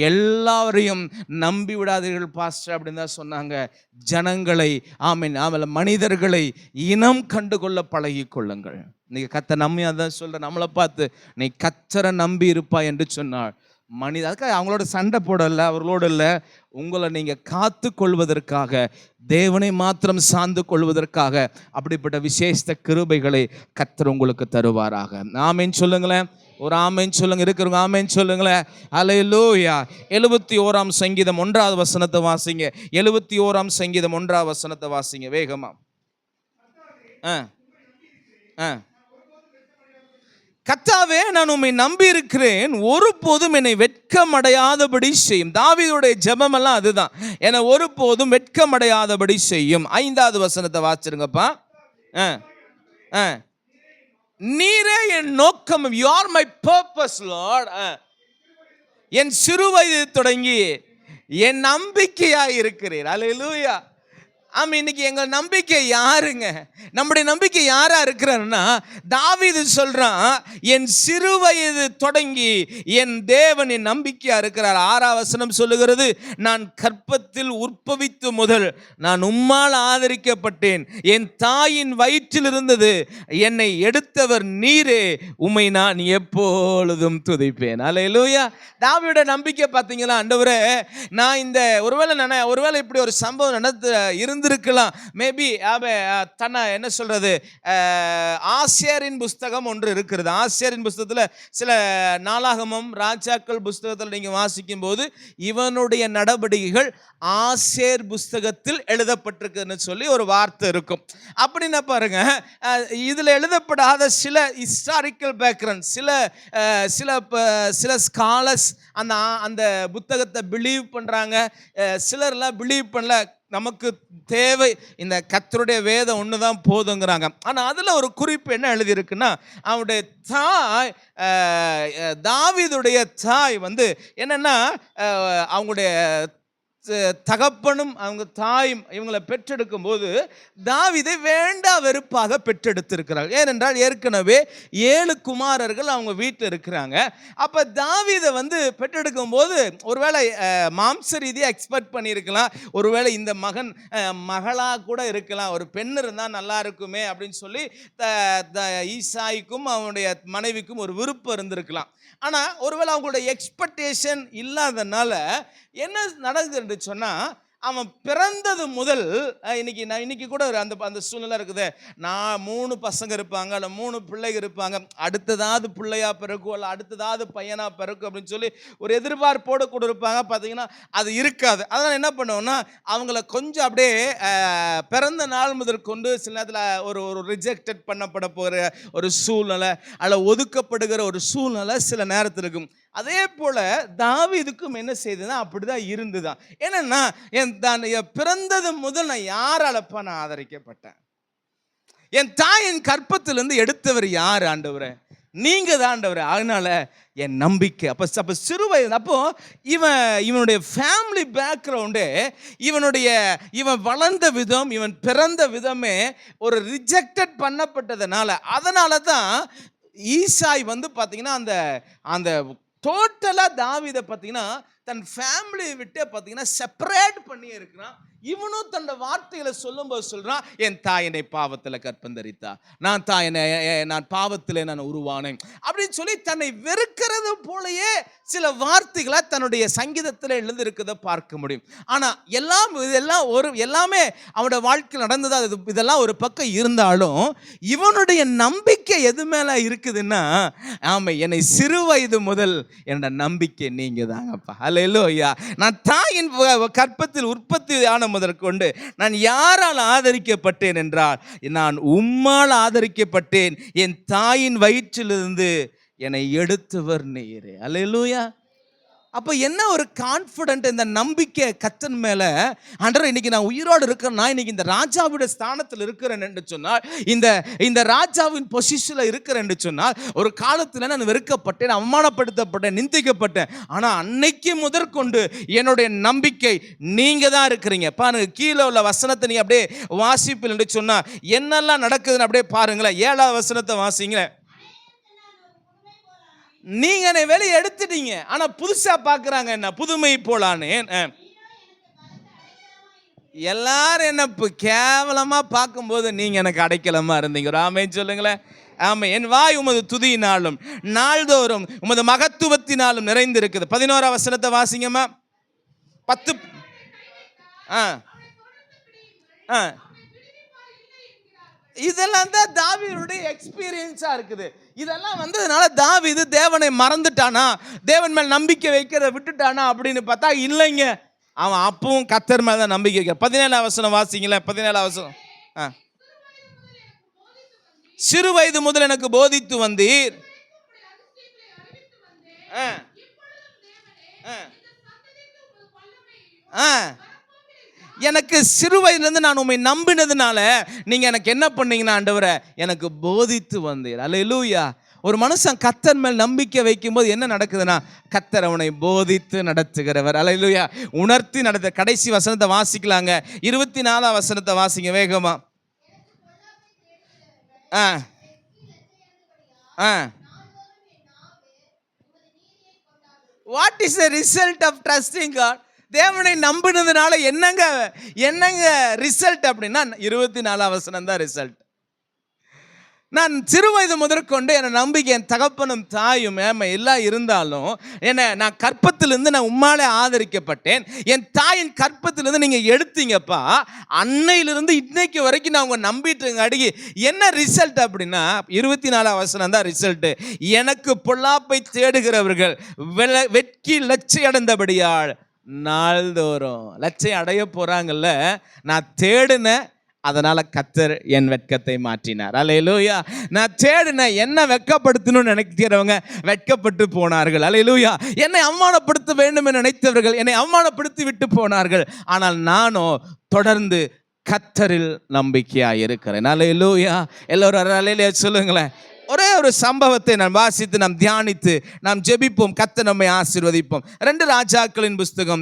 S1: எல்லாரையும் நம்பி விடாதீர்கள் பாஸ்டர் அப்படின்னு தான் சொன்னாங்க. ஜனங்களை மனிதர்களை இனம் கண்டுகொள்ள பழகி கொள்ளுங்கள். நீங்க கர்த்தர் நம்மை அதான் சொல்ற, நம்மளை பார்த்து நீ கர்த்தரை நம்பி இருப்பா என்று சொன்னாள். அதுக்காக அவங்களோட சண்டை போடல, அவர்களோடு இல்லை, உங்களை நீங்க காத்து கொள்வதற்காக, தேவனை மாத்திரம் சார்ந்து கொள்வதற்காக அப்படிப்பட்ட விசேஷ கிருபைகளை கர்த்தர் உங்களுக்கு தருவாராக. ஆமென் சொல்லுங்களேன். ஒரு ஆமென் சொல்லுங்க. இருக்கிறவங்க ஆமென் சொல்லுங்களேன். அல்லேலூயா. 71ஆம் சங்கீதம் 1வது வசனத்தை வாசிங்க. 71ஆம் சங்கீதம் 1வது வசனத்தை வாசிங்க வேகமா. கர்த்தாவே, நான் உம்மை நம்பி இருக்கிறேன், ஒருபோதும் என்னை வெட்கமடையாதபடி செய்யும். தாவீதுடைய ஜெபம் எல்லாம் அதுதான், என்னை ஒருபோதும் வெட்கமடையாதபடி செய்யும். 5வது வசனத்தை வாசிருங்கப்பா. நீரே என் நோக்கம், you are my purpose Lord. என் சிறு வயது தொடங்கி என் நம்பிக்கையாய் இருக்கிறீர். அல்லேலூயா. இன்னைக்கு எங்கள் நம்பிக்கை யாருங்க? நம்முடைய நம்பிக்கை யாரா இருக்கிறான்னா, தாவீது சொல்றான், என் சிறு வயது தொடங்கி என் தேவன் என் நம்பிக்கையா இருக்கிறார். 6வது வசனம் சொல்லுகிறது, நான் கர்ப்பத்தில் உற்பவித்து முதல் நான் உம்மால் ஆதரிக்கப்பட்டேன், என் தாயின் வயிற்றில் இருந்தது என்னை எடுத்தவர் நீரே, உம்மை நான் எப்பொழுதும் துதிப்பேன். அல்லேலூயா. தாவீதுடைய நம்பிக்கை பார்த்தீங்களா? ஆண்டவரே, நான் இந்த ஒருவேளை இப்படி ஒரு சம்பவம் இருந்து இருந்திருக்கலாம். மேபி தன்னை என்ன சொல்றது, ஆசேரின் புஸ்தகம் ஒன்று இருக்கிறது. ஆசேரின் புஸ்தகத்தில் சில நாளாகமம் ராஜாக்கள் புஸ்தகத்தில் நீங்க வாசிக்கும் போது இவனுடைய நடவடிக்கைகள் ஆசேர் புஸ்தகத்தில் எழுதப்பட்டிருக்குன்னு சொல்லி ஒரு வார்த்தை இருக்கும். அப்படின்னா பாருங்க, இதுல எழுதப்படாத சில ஹிஸ்டாரிக்கல் பேக்ரவுண்ட், சில ஸ்காலர்ஸ் அந்த புத்தகத்தை பிலீவ் பண்றாங்க, சிலர்லாம் பிலீவ் பண்ணல. நமக்கு தேவை இந்த கர்த்தருடைய வேதம் ஒன்று தான் போதுங்கிறாங்க. ஆனால் அதில் ஒரு குறிப்பு என்ன எழுதியிருக்குன்னா, அவனுடைய தாய், தாவீதுடைய தாய் வந்து என்னன்னா, அவங்களுடைய தகப்பனும் அவங்க தாயும் இவங்களை பெற்றெடுக்கும் போது தாவீதை வேண்டா வெறுப்பாக பெற்றெடுத்திருக்கிறார்கள். ஏனென்றால் ஏற்கனவே 7 குமாரர்கள் அவங்க வீட்டில் இருக்கிறாங்க. அப்போ தாவீதை வந்து பெற்றெடுக்கும் போது ஒருவேளை மாம்ச ரீதியாக எக்ஸ்பெக்ட் பண்ணியிருக்கலாம், ஒருவேளை இந்த மகளாக கூட இருக்கலாம், ஒரு பெண் இருந்தால் நல்லா இருக்குமே அப்படின்னு சொல்லி ஈசாய்க்கும் அவனுடைய மனைவிக்கும் ஒரு விருப்பம் இருந்திருக்கலாம். ஆனால் ஒருவேளை அவங்களுடைய எக்ஸ்பெக்டேஷன் இல்லாதனால என்ன நடக்குது என்று சொன்னால், அவன் பிறந்தது முதல் இன்னைக்கு கூட அந்த சூழ்நிலை இருக்குது. நான் 3 பசங்க இருப்பாங்க, அல்ல 3 பிள்ளைங்க இருப்பாங்க, அடுத்ததாவது பிள்ளையா பிறக்கும், அல்ல அடுத்ததாவது பையனா பிறக்கும் அப்படின்னு சொல்லி ஒரு எதிர்பார்ப்போடு கூட இருப்பாங்க. பார்த்தீங்கன்னா அது இருக்காது. அதனால் என்ன பண்ணுவோம்னா, அவங்கள கொஞ்சம் அப்படியே பிறந்த நாள் முதற்கொண்டு சில நேரத்தில் ஒரு ரிஜெக்டட் பண்ணப்பட போகிற ஒரு சூழ்நிலை, அல்ல ஒதுக்கப்படுகிற ஒரு சூழ்நிலை சில நேரத்தில் இருக்கும். அதே போல தாவீதுக்கும் என்ன செய்ததுன்னா அப்படிதான் இருந்துதான். என்னன்னா, என் பிறந்தது முதல் நான் யாராலப்பா நான் ஆதரிக்கப்பட்டேன்? என் தாயின் கற்பத்திலிருந்து எடுத்தவர் யார் ஆண்டவரே? நீங்க தான் ஆண்டவரே. அதனால என் நம்பிக்கை அப்ப சிறு வயது. அப்போ இவனுடைய ஃபேமிலி பேக்ரவுண்டே, இவன் வளர்ந்த விதம், இவன் பிறந்த விதமே ஒரு ரிஜெக்டட் பண்ணப்பட்டதுனால, அதனால தான் ஈசாய் வந்து பார்த்தீங்கன்னா அந்த டோட்டலாக தாவீதை பார்த்தீங்கன்னா தன் ஃபேமிலியை விட்டு பார்த்தீங்கன்னா செப்பரேட் பண்ணி இருக்கிறான். இவனும் தன் வார்த்தைகளை சொல்லும்போது சொல்றான், என் தாய் என்னை பாவத்தில் கற்பந்தரித்தா, நான் பாவத்தில் நான் உருவானேன் அப்படின்னு சொல்லி தன்னை வெறுக்கிறது போலயே சில வார்த்தைகளை தன்னுடைய சங்கீதத்தில் எழுந்திருக்கிறத பார்க்க முடியும். ஆனால் எல்லாமே அவனுடைய வாழ்க்கையில் நடந்ததா, இதெல்லாம் ஒரு பக்கம் இருந்தாலும் இவனுடைய நம்பிக்கை எது மேல இருக்குதுன்னா, ஆமா, என்னை சிறு வயது முதல் என்னோட நம்பிக்கை நீங்க தாங்கப்பா. அல்லேலூயா. நான் தாயின் கற்பத்தில் உற்பத்தி ஆன முதற்கொண்டு நான் யாரால் ஆதரிக்கப்பட்டேன் என்றால், நான் உம்மால் ஆதரிக்கப்பட்டேன். என் தாயின் வயிற்றிலிருந்து என்னை எடுத்தவர் நீரே. அல்லேலூயா. அப்போ என்ன ஒரு கான்ஃபிடென்ட், இந்த நம்பிக்கை கர்த்தர் மேலே. ஆண்டவரே, இன்னைக்கு நான் உயிரோடு இருக்கிறேன்னா, இன்னைக்கு இந்த ராஜாவுடைய ஸ்தானத்தில் இருக்கிறேன் என்று சொன்னால், இந்த ராஜாவின் பொசிஷனில் இருக்கிறேன் என்று சொன்னால், ஒரு காலத்தில் நான் வெறுக்கப்பட்டேன், அவமானப்படுத்தப்பட்டேன், நிந்திக்கப்பட்டேன். ஆனால் அன்னைக்கு முதற்கொண்டு என்னுடைய நம்பிக்கை நீங்க தான் இருக்கிறீங்க. பாருங்க, கீழே உள்ள வசனத்தை நீ அப்படியே வாசிப்பில் என்று சொன்னால் என்னெல்லாம் நடக்குதுன்னு அப்படியே பாருங்களேன். 7ஆவது வசனத்தை வாசிங்க. நீங்க என்னை வெளியே எடுத்துட்டீங்க, ஆனா புதுசா பாக்குறாங்க, என்ன புதுமை போலான்னு. எல்லாரும் என்ன கேவலமா பார்க்கும்போது நீங்க எனக்கு அடைக்கலமா இருந்தீங்க. ஆமென் சொல்லுங்களேன். ஆமா, என் வாய் உமது துதியினாலும் நாள்தோறும் உமது மகத்துவத்தினாலும் நிறைந்திருக்குது. 11ஆம் வசனத்தை வாசிங்கம்மா. 10 இதெல்லாம் தான் தாவீதுடைய எக்ஸ்பீரியன்ஸா இருக்குது. இதெல்லாம் வந்ததுனால தாவீது தேவனை மறந்துட்டானா, தேவன் மேல் நம்பிக்கை வைக்கிறத விட்டுட்டானா அப்படின்னு பார்த்தா இல்லைங்க. அவன் அப்பவும் கர்த்தர் மேல தான் நம்பிக்கை வைக்கிறான். 17ஆம் வசனம் வாசிங்களேன். 17ஆம் வசனம். சிறு வயது முதல் எனக்கு போதித்து வந்தீர். எனக்கு சிறு வயதிலிருந்து நான் உம்மை நம்பினதுனால நீங்க எனக்கு என்ன பண்ணீங்கன்னா, ஆண்டவரே, எனக்கு போதித்து வந்தீர். அல்லேலூயா. ஒரு மனுஷன் கர்த்தர் மேல் நம்பிக்கை வைக்கும்போது என்ன நடக்குதுன்னா, கர்த்தர் அவனை போதித்து நடத்துகிறவர். அல்லேலூயா. உணர்த்தி நடத்த. கடைசி வசனத்தை வாசிக்கலாங்க. 24ஆம் வசனத்தை வாசிங்க வேகமா. What is the result of trusting God? தேவனை நம்பினதுனால என்னங்க ரிசல்ட் அப்படின்னா 24ஆம் வசனம் தான் ரிசல்ட். நான் சிறு வயது முதற்கொண்டு என்னை நம்பிக்கை என் தகப்பனும் தாயும் எல்லாம் இருந்தாலும் நான் கற்பத்திலிருந்து நான் உம்மாலே ஆதரிக்கப்பட்டேன். என் தாயின் கற்பத்திலிருந்து நீங்கள் எடுத்தீங்கப்பா. அன்னையிலிருந்து இன்னைக்கு வரைக்கும் நான் உங்க நம்பிட்டு அடிக்கி என்ன ரிசல்ட் அப்படின்னா 24 வசனம் தான் ரிசல்ட்டு. எனக்கு பொல்லாப்பை தேடுகிறவர்கள் வெட்கி லட்சை அடைந்தபடியால் நாள்தோறும் லட்சை அடைய போறாங்கல்ல. நான் தேடுன, அதனால கர்த்தர் என் வெட்கத்தை மாற்றினார். அல்லேலூயா. நான் தேடின, என்ன வெட்கப்படுத்தணும்னு நினைக்கிறவங்க வெட்கப்பட்டு போனார்கள். அல்லேலூயா. என்னை அவமானப்படுத்த வேண்டும் என்று நினைத்தவர்கள் என்னை அவமானப்படுத்தி விட்டு போனார்கள். ஆனால் நானோ தொடர்ந்து கர்த்தரில் நம்பிக்கையாக இருக்கிறேன். அல்லேலூயா. எல்லோரும் அல்லேலூயா சொல்லுங்களேன். ஒரே ஒரு சம்பவத்தை நாம் வாசித்து நாம் தியானித்து நாம் ஜெபிப்போம். கர்த்தர் நம்மை ஆசீர்வதிப்போம். 2 ராஜாக்களின் புஸ்தகம்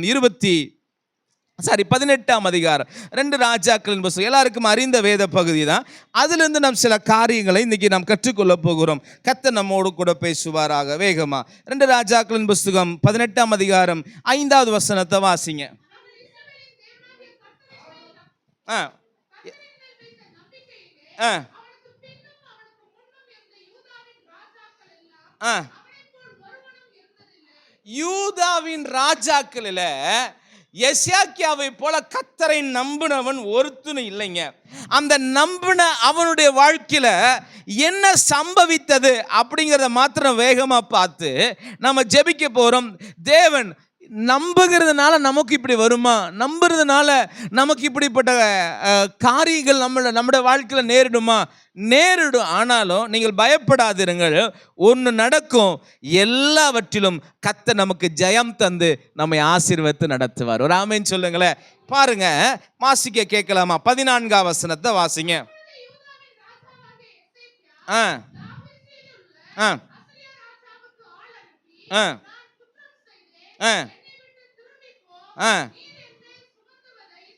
S1: 18ஆம் அதிகாரம். 2 ராஜாக்களின் புஸ்தகம் எல்லாருக்கும் அறிந்த வேத பகுதி தான். அதிலிருந்து நாம் சில காரியங்களை இன்னைக்கு நாம் கற்றுக்கொள்ள போகிறோம். கர்த்தர் நம்மோடு கூட பேசுவாராக. வேகமா 2 ராஜாக்களின் புஸ்தகம் 18ஆம் அதிகாரம் 5வது வசனத்தை வாசிங்க. யூதாவின் ராஜாக்களில் எசேக்கியாவை போல கர்த்தரை நம்பினவன் ஒருத்தனும் இல்லைங்க. அந்த நம்பின அவனுடைய வாழ்க்கையில என்ன சம்பவித்தது அப்படிங்கிறத மாத்திரம் வேகமா பார்த்து நம்ம ஜெபிக்க போறோம். தேவன் நம்புகிறதுனால நமக்கு இப்படி வருமா? நம்புறதுனால நமக்கு இப்படிப்பட்ட காரியங்கள் நம்முடைய வாழ்க்கையில் நேரிடுமா? நேரிடும். ஆனாலும் நீங்கள் பயப்படாதிருங்கள், ஒன்று நடக்கும். எல்லாவற்றிலும் கர்த்தர் நமக்கு ஜெயம் தந்து நம்மை ஆசீர்வதித்து நடத்துவார். ஒரு ஆமென் சொல்லுங்களேன். பாருங்க, வாசிக்க கேட்கலாமா? 14ஆம் வசனத்தை வாசிங்க. ஆ ஆ ஆ ஆ ஆ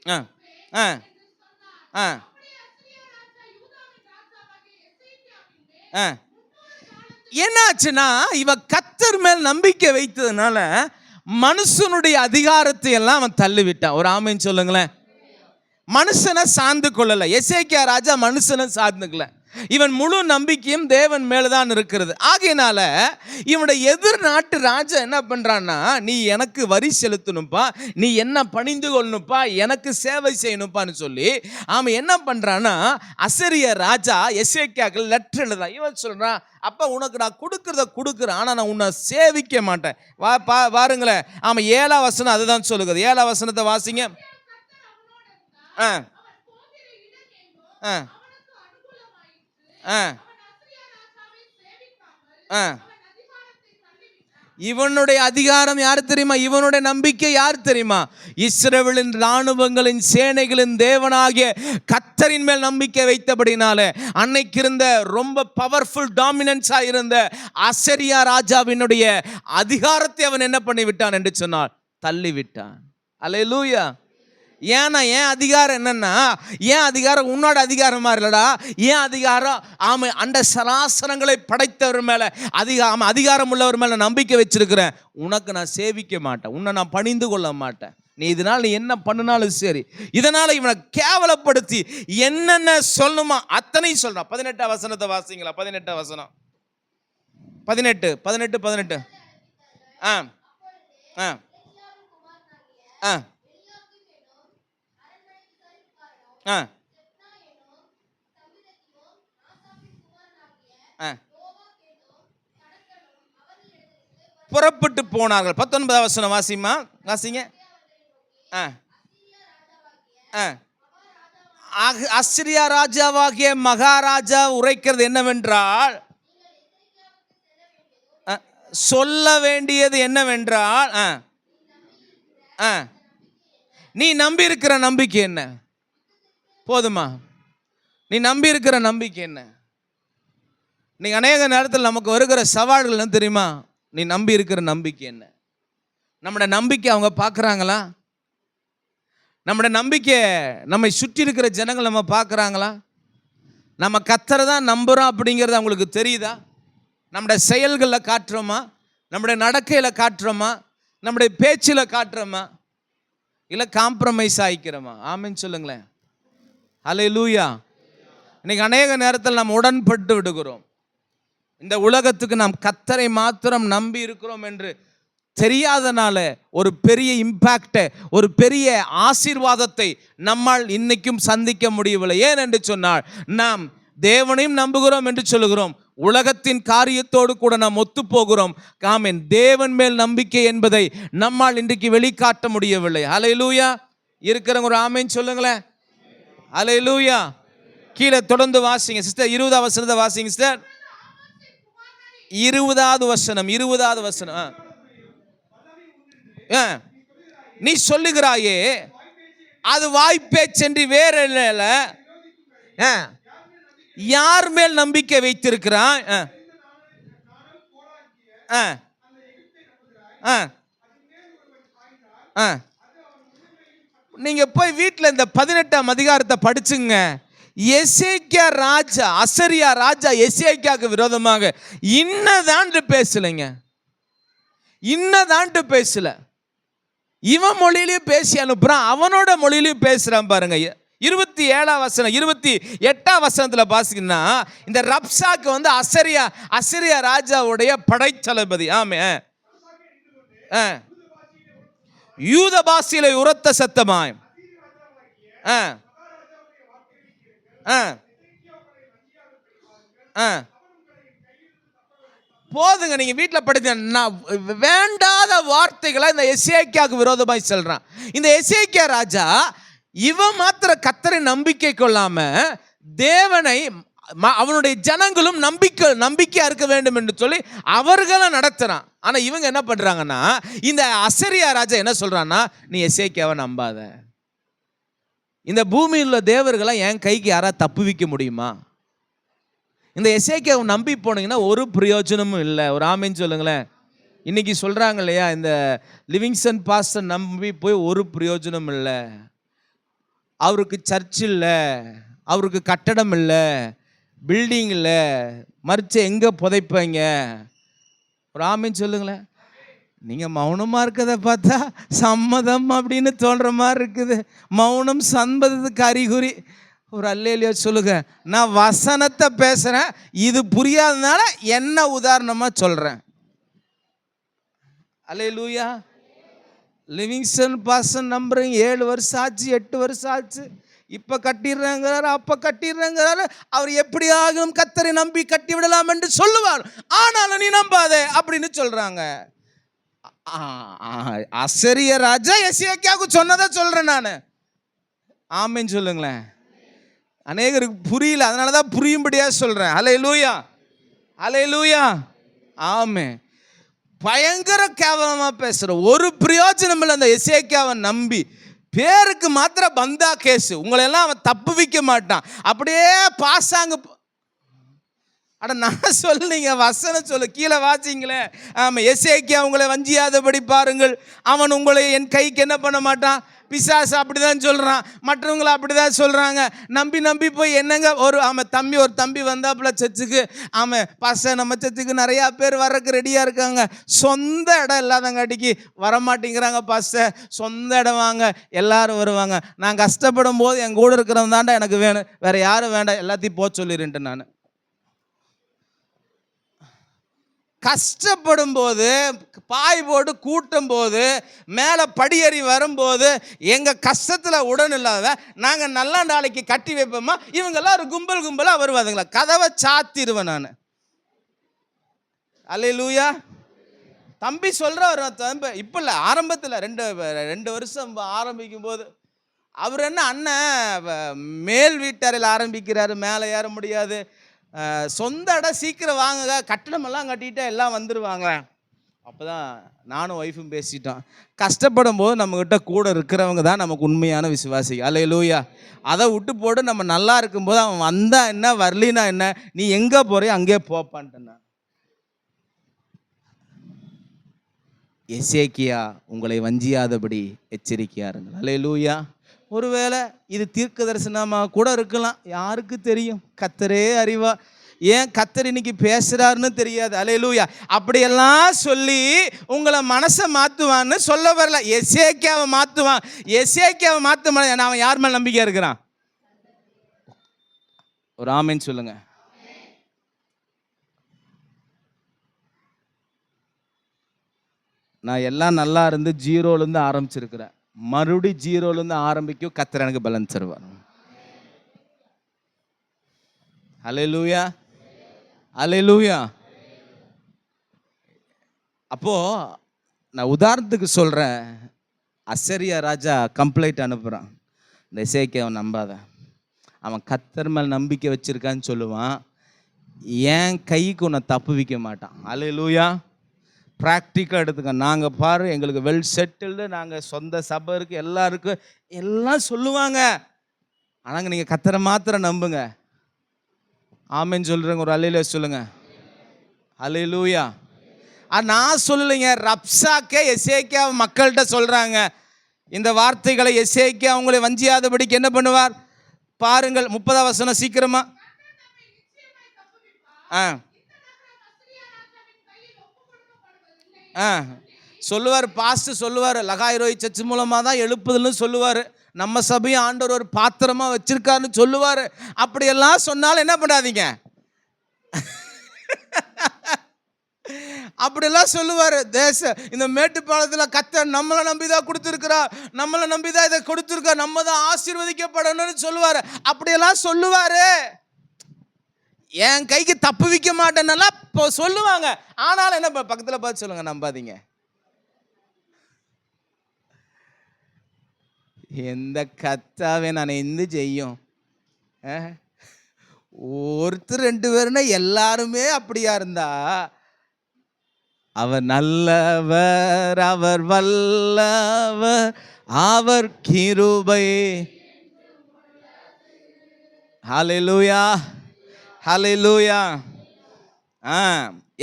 S1: ஆ ஆ ஆ என்னாச்சுன்னா, இவன் கர்த்தர் மேல் நம்பிக்கை வைத்ததுனால மனுஷனுடைய அதிகாரத்தை எல்லாம் அவன் தள்ளிவிட்டான். ஒரு ஆமென் சொல்லுங்களேன். மனுஷனை சார்ந்து கொள்ளல. எசேக்கியா ராஜா மனுஷனை சார்ந்துக்கல. இவன் முழு நம்பிக்கையும் தேவன் மேலதான் இருக்கிறது. ஆகையினால இவனுடைய எதிர் நாட்டு ராஜா என்ன பண்றான்னா, நீ எனக்கு வரி செலுத்தணும்ப்பா, நீ என்ன பணிந்து கொள்ளணும்ப்பா, எனக்கு சேவை செய்யணும்ப்பான்னு சொல்லி அவன் என்ன பண்றான்னா, அசரிய ராஜா எசேக்கியாக்கு லெட்டர் எழுதுறான். இவன் சொல்றான், அப்பா உனக்கு நான் கொடுக்கறத கொடுக்குறேன், ஆனால் நான் உன்னை சேவிக்க மாட்டேன். பாருங்களேன். ஆமாம், 7ஆம் வசனம் அதுதான் சொல்லுகிறது. 7ஆம் வசனத்தை வாசிங்க. ஆ ஆ இவனுடைய அதிகாரம் யார் தெரியுமா? இவனுடைய நம்பிக்கை யார் தெரியுமா? இஸ்ரவேலின் இராணுவங்களின் சேனைகளின் தேவனாகிய கர்த்தரின் மேல் நம்பிக்கை வைத்தபடினால அன்னைக்கு இருந்த ரொம்ப பவர்ஃபுல் டாமினன்ஸா இருந்த அசரியா ராஜாவினுடைய அதிகாரத்தை அவன் என்ன பண்ணி விட்டான் என்று சொன்னால் தள்ளிவிட்டான். அல்லேலூயா. ஏன்னா என் அதிகாரம் என்னன்னா, ஏன் அதிகாரம் உன்னோட அதிகாரமா இல்லடா. ஏன் அதிகாரம் அந்த சராசரங்களை படைத்தவர் மேல அதிகாரம் உள்ளவர் மேல நம்பிக்கை வச்சிருக்கிறேன். உனக்கு நான் சேவிக்க மாட்டேன், உன்னை நான் பணிந்து கொள்ள மாட்டேன். நீ இதனால நீ என்ன பண்ணினாலும் சரி. இதனால இவனை கேவலப்படுத்தி என்னென்ன சொல்லணுமா அத்தனை சொல்றான். 18ஆம் வசனத்தை வாசிங்களா? 18ஆம் வசனம் 18 ஆ ஆ ஆ புறப்பட்டு போனார்கள். 19ஆம் வசனம் வாசிங்க. அசிரியா ராஜாவாகிய மகாராஜா உரைக்கிறது என்னவென்றால், சொல்ல வேண்டியது என்னவென்றால், நீ நம்பி இருக்கிற நம்பிக்கை என்ன? போதுமா? நீ நம்பி இருக்கிற நம்பிக்கை என்ன? நீ அநேக நேரத்தில் நமக்கு வருகிற சவால்கள் என்ன தெரியுமா? நீ நம்பி இருக்கிற நம்பிக்கை என்ன? நம்மளோட நம்பிக்கை அவங்க பார்க்குறாங்களா? நம்மளோட நம்பிக்கை நம்மை சுற்றி இருக்கிற ஜனங்கள் நம்ம பார்க்குறாங்களா? நம்ம கர்த்தரை தான் நம்புகிறோம் அப்படிங்கிறது அவங்களுக்கு தெரியுதா? நம்முடைய செயல்களில் காட்டுறோமா? நம்முடைய நடக்கையில் காட்டுறோமா? நம்முடைய பேச்சில் காட்டுறோமா? இல்லை காம்ப்ரமைஸ் ஆகிக்கிறோமா? ஆமென் சொல்லுங்களேன். அல்லேலூயா. இன்னைக்கு அநேக நேரத்தில் நாம் உடன்பட்டு விடுகிறோம். இந்த உலகத்துக்கு நாம் கர்த்தரை மாத்திரம் நம்பி இருக்கிறோம் என்று தெரியாதனால ஒரு பெரிய இம்பாக்டை, ஒரு பெரிய ஆசீர்வாதத்தை நம்மால் இன்னைக்கும் சந்திக்க முடியவில்லை. ஏன் என்று சொன்னால், நாம் தேவனையும் நம்புகிறோம் என்று சொல்லுகிறோம், உலகத்தின் காரியத்தோடு கூட நாம் ஒத்து போகிறோம். ஆமென். தேவன் மேல் நம்பிக்கை என்பதை நம்மால் இன்றைக்கு வெளிக்காட்ட முடியவில்லை. ஹல்லேலூயா. இருக்கிறவங்க ஒரு ஆமென் சொல்லுங்களேன். ஹல்லேலூயா. கீழே தொடர்ந்து வாசிங்க சிஸ்டர். 20வது வசனத்தை வாசிங்க சிஸ்டர். 20வது வசனம். நீ சொல்லுகிறாயே அது வாய்ப்பேச்சென்று வேற இல்ல. யார் மேல் நம்பிக்கை வைத்திருக்கிறான்? நீங்க போய் வீட்டில் இந்த 18ஆம் அதிகாரத்தை படிச்சுங்க. எசேக்கியா ராஜா, அசரியா ராஜா எசேக்கியாவுக்கு விரோதமாக இன்னதான்ட்டு பேசலைங்க. இன்னதான்ட்டு பேசல. இவன் மொழியிலையும் பேசி அனுப்புறான், அவனோட மொழியிலையும் பேசுறான் பாருங்க. 27ஆம் வசனம் 28ஆம் வசனத்துல பாத்தீங்கன்னா, இந்த ரப்சாக்கு வந்து அசரியா ராஜாவுடைய படைத்தளபதி. ஆமே. யூத பாஷையில உரத்த சத்தமாய் போதுங்க. நீங்க வீட்டில் படிச்ச வேண்டாத வார்த்தைகளை இந்த எசேக்கியாவுக்கு விரோதமாய் சொல்றான். இந்த எசேக்கியா ராஜா இவன் மாத்திர கர்த்தரை நம்பிக்கை கொள்ளாம தேவனை, அவனுடைய ஜனங்களும் நம்பிக்கையா இருக்க வேண்டும் என்று சொல்லி அவர்களை நடத்துறான். ஆனா இவங்க என்ன பண்றாங்கன்னா, இந்த அசரியா ராஜா என்ன சொல்றான்னா, நீ எசேக்கியாவை நம்பாத. இந்த பூமியில் உள்ள தேவர்களை என் கைக்கு யாராவது தப்புவிக்க முடியுமா? இந்த எசேக்கியாவை நம்பி போனீங்கன்னா ஒரு பிரயோஜனமும் இல்லை. ஒரு ஆமீன் சொல்லுங்களேன். இன்னைக்கு சொல்றாங்க இல்லையா, இந்த லிவிங்ஸ்டன் பாஸ்டர் நம்பி போய் ஒரு பிரயோஜனம் இல்லை. அவருக்கு சர்ச் இல்லை, அவருக்கு கட்டடம் இல்லை, பில்டிங் இல்லை, மறிச்சு எங்கே புதைப்பீங்க? ஒரு ஆமீன் சொல்லுங்களேன். நீங்கள் மௌனமாக இருக்கிறத பார்த்தா சம்மதம் அப்படின்னு தோன்ற மாதிரி இருக்குது. மௌனம் சம்மதத்துக்கு அறிகுறி. ஒரு அல்லேலூயா சொல்லுங்க. நான் வசனத்தை பேசுகிறேன், இது புரியாதனால என்ன உதாரணமாக சொல்கிறேன். அல்லேலூயா. லிவிங்ஸ்டன் பாஸ்டர் நம்புறீங்க, 7 வருஷம் ஆச்சு, 8 வருஷம் ஆச்சு, இப்போ கட்டிடுறாங்கிறாரு, அப்போ கட்டிடுறாங்கிறாரு. அவர் எப்படியாகும் கர்த்தரை நம்பி கட்டி விடலாம் என்று சொல்லுவார். ஆனாலும் நீ நம்பாதே அப்படின்னு சொல்றாங்க. அசரிய ராஜா எசேக்கியாவுக்கு சொன்னதை சொல்றேன் நான். ஆமென் சொல்லுங்களேன். அநேகருக்கு புரியல, அதனாலதான் புரியும்படியா சொல்றேன். ஹல்லேலூயா, ஹல்லேலூயா. ஆமென். பயங்கர கேவலமா பேசுற, ஒரு பிரயோஜனம் இல்லை. அந்த எசேக்கியாவை நம்பி பேருக்கு மாத்திர பந்தா கேஸ், உங்களை எல்லாம் அவன் தப்பு வைக்க மாட்டான். அப்படியே பாசாங்க. அட நான் சொல்லுங்க, வசனம் சொல்லு, கீழே வாசிங்களேன். ஆமாம். எசேக்கியா உங்களை வஞ்சியாதபடி பாருங்கள், அவன் உங்களை என் கைக்கு என்ன பண்ண மாட்டான். பிசாசு அப்படிதான் சொல்கிறான், மற்றவங்களை அப்படிதான் சொல்கிறாங்க. நம்பி போய் என்னங்க ஒரு தம்பி வந்தாப்புல சர்ச்சுக்கு. ஆமாம், பாஸ்டர் நம்ம சர்ச்சுக்கு நிறையா பேர் வர்றதுக்கு ரெடியாக இருக்காங்க. சொந்த இடம் இல்லாதங்காட்டிக்கு வரமாட்டேங்கிறாங்க பாஸ்டர். சொந்த இடம் வாங்க, எல்லாரும் வருவாங்க. நான் கஷ்டப்படும் போது என் கூட இருக்கிறவன் தாண்டா எனக்கு வேணும், வேற யாரும் வேண்டாம், எல்லாத்தையும் போக சொல்லிடுன்ட்டு. நான் கஷ்டப்படும் போது, பாய் போட்டு கூட்டும் போது, மேலே படியேறி வரும்போது, எங்கள் கஷ்டத்தில் உடன் இல்லாத நாங்கள் நல்லா நாளைக்கு கட்டி வைப்போமா, இவங்கெல்லாம் ஒரு கும்பலாக வருவாதுங்களா, கதவை சாத்திடுவேன் நான். அல்லேலூயா. தம்பி சொல்கிற ஒரு தம்பி இப்போ இல்லை, ஆரம்பத்தில் 2 வருஷம் ஆரம்பிக்கும் போது அவர் என்ன அண்ணன் மேல் வீட்டறையில் ஆரம்பிக்கிறாரு, மேலே ஏற முடியாது, சொந்த இடம் சீக்கிரம் வாங்க, கட்டணமெல்லாம் கட்டிட்டு எல்லாம் வந்துடுவாங்க. அப்போ தான் நானும் ஒய்ஃபும் பேசிட்டோம். கஷ்டப்படும் போது நம்மக்கிட்ட கூட இருக்கிறவங்க தான் நமக்கு உண்மையான விசுவாசி. அல்லேலூயா. அதை விட்டு போட்டு நம்ம நல்லா இருக்கும்போது அவன் வந்தா என்ன, வரலினா என்ன, நீ எங்கே போறியோ அங்கே போப்பான்ட்டேன். எசேக்கியா உங்களை வஞ்சியாதபடி எச்சரிக்கையா இருங்கள். அல்லேலூயா. ஒருவேளை இது தீர்க்க தரிசனமாக கூட இருக்கலாம், யாருக்கு தெரியும், கர்த்தரே அறிவா. ஏன் கர்த்தர் இன்னைக்கு பேசுறாருன்னு தெரியாது. அல்லேலூயா. அப்படியெல்லாம் சொல்லி உங்களை மனசை மாற்றுவான்னு சொல்ல வரல. எசேக்கியாவை மாற்றுவான். எசேக்கியாவை மாற்ற அவன் யார் மேலே நம்பிக்கையா இருக்கிறான்? ஒரு ஆமென் சொல்லுங்க. நான் எல்லாம் நல்லா இருந்து ஜீரோலேருந்து ஆரம்பிச்சிருக்கிறேன். மறுபடி ஜீரோலேருந்து ஆரம்பிக்கும் கர்த்தர் எனக்கு பலன் தருவார். அல்லேலூயா, அல்லேலூயா. அப்போ நான் உதாரணத்துக்கு சொல்றேன். அசரியா ராஜா கம்ப்ளைண்ட் அனுப்புறான், இந்த எசேக்கியாவை நம்பாத, அவன் கர்த்தர் மேல் நம்பிக்கை வச்சிருக்கான்னு சொல்லுவான், என் கைக்கு உன்னை தப்பு வைக்க மாட்டான். அல்லேலூயா. ப்ராக்டிக்கலாக எடுத்துக்க. நாங்கள் பாரு, எங்களுக்கு வெல் செட்டில்டு, நாங்கள் சொந்த சபை இருக்குது, எல்லாருக்கும் எல்லாம் சொல்லுவாங்க. ஆனாங்க நீங்கள் கர்த்தரை மாத்திரம் நம்புங்க. ஆமென் சொல்கிறேங்க. ஒரு அல்லேலூயா சொல்லுங்க. அல்லேலூயா. நான் சொல்லலைங்க, ரப்சாக்கே எசேக்கியா மக்கள்கிட்ட சொல்கிறாங்க இந்த வார்த்தைகளை. எசேக்கியா அவங்களை வஞ்சியாதபடிக்கு என்ன பண்ணுவார் பாருங்கள். 30ஆம் வசனம் சீக்கிரமா. சொல்லுவார், பாஸ்ட் சொல்லுவார், லகாய் ரோய் சர்ச் மூலமாக தான் எழுப்புதல்னு சொல்லுவார். நம்ம சபையும் ஆண்டவர் ஒரு பாத்திரமா வச்சிருக்காருன்னு சொல்லுவார். அப்படியெல்லாம் சொன்னாலும் என்ன பண்ணாதீங்க, அப்படியெல்லாம் சொல்லுவார். இந்த மேட்டுப்பாளத்தில் கர்த்தர் நம்மளை நம்பிதான் கொடுத்துருக்கிறா, நம்மளை நம்பிதான் இதை கொடுத்துருக்கா, நம்ம தான் ஆசீர்வதிக்கப்படணும்னு சொல்லுவார். அப்படியெல்லாம் சொல்லுவார். என் கைக்கு தப்பு வைக்க மாட்டேன்னெல்லாம் இப்போ சொல்லுவாங்க. ஆனாலும் என்ன பக்கத்தில் பார்த்து சொல்லுங்க, நம்பாதீங்க. எந்த கர்த்தாவே நான் எந்த செய்யும், ஒருத்தர் 2 பேருன்னா எல்லாருமே அப்படியா இருந்தா, அவர் நல்லவர், அவர் வல்லவர், அவர் கிருபை. ஹல்லேலூயா, ஹல்லேலூயா.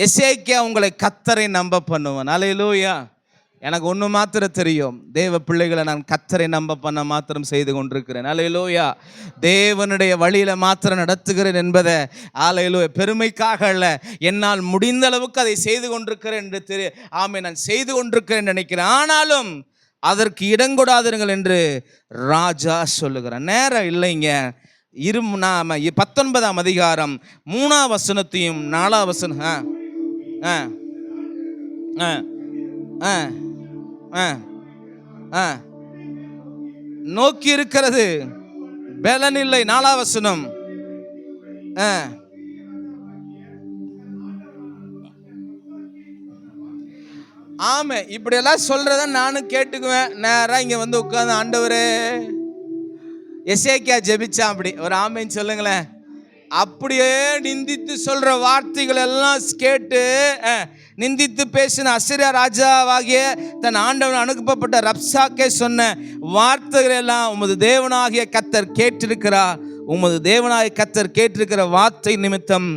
S1: எசேக்கியா உங்களை கர்த்தரை நம்ப பண்ணுவான். ஹல்லேலூயா. எனக்கு ஒன்று மாத்திரம் தெரியும், தேவ பிள்ளைகளை நான் கர்த்தரை நம்ப பண்ண மாத்திரம் செய்து கொண்டிருக்கிறேன். ஹல்லேலூயா. தேவனுடைய வழியில மாத்திரம் நடத்துகிறேன் என்பதை ஹல்லேலூயா பெருமைக்காக அல்ல, என்னால் முடிந்த அளவுக்கு அதை செய்து கொண்டிருக்கிறேன் என்று ஆமென், நான் செய்து கொண்டிருக்கிறேன் நினைக்கிறேன். ஆனாலும் அதற்கு இடங்கொடாதிருங்கள் என்று ராஜா சொல்லுகிறான். நேரம் இல்லைங்க. 19ஆம் அதிகாரம் 3ஆம் வசனத்தையும் 4ஆம் வசனம் நோக்கி இருக்கிறது பலன் இல்லை. 4ஆம் வசனம். ஆமா, இப்படியெல்லாம் சொல்றத நானும் கேட்டுக்குவேன். நேரம் இங்க வந்து உட்கார்ந்து, ஆண்டவரே, எசேக்கியா ஜெபிச்சான் அப்படி. ஒரு ஆமென் சொல்லுங்களேன். அப்படியே நிந்தித்து சொல்ற வார்த்தைகள் எல்லாம் கேட்டு நிந்தித்து பேசின அசீரியா ராஜாவாகிய தன் ஆண்டவன் அனுப்பப்பட்ட ரப்சாக்கே சொன்ன வார்த்தைகள் எல்லாம் உமது தேவனாகிய கர்த்தர் கேட்டிருக்கிறார். உமது தேவனாகிய கர்த்தர் கேட்டிருக்கிற வார்த்தை நிமித்தம்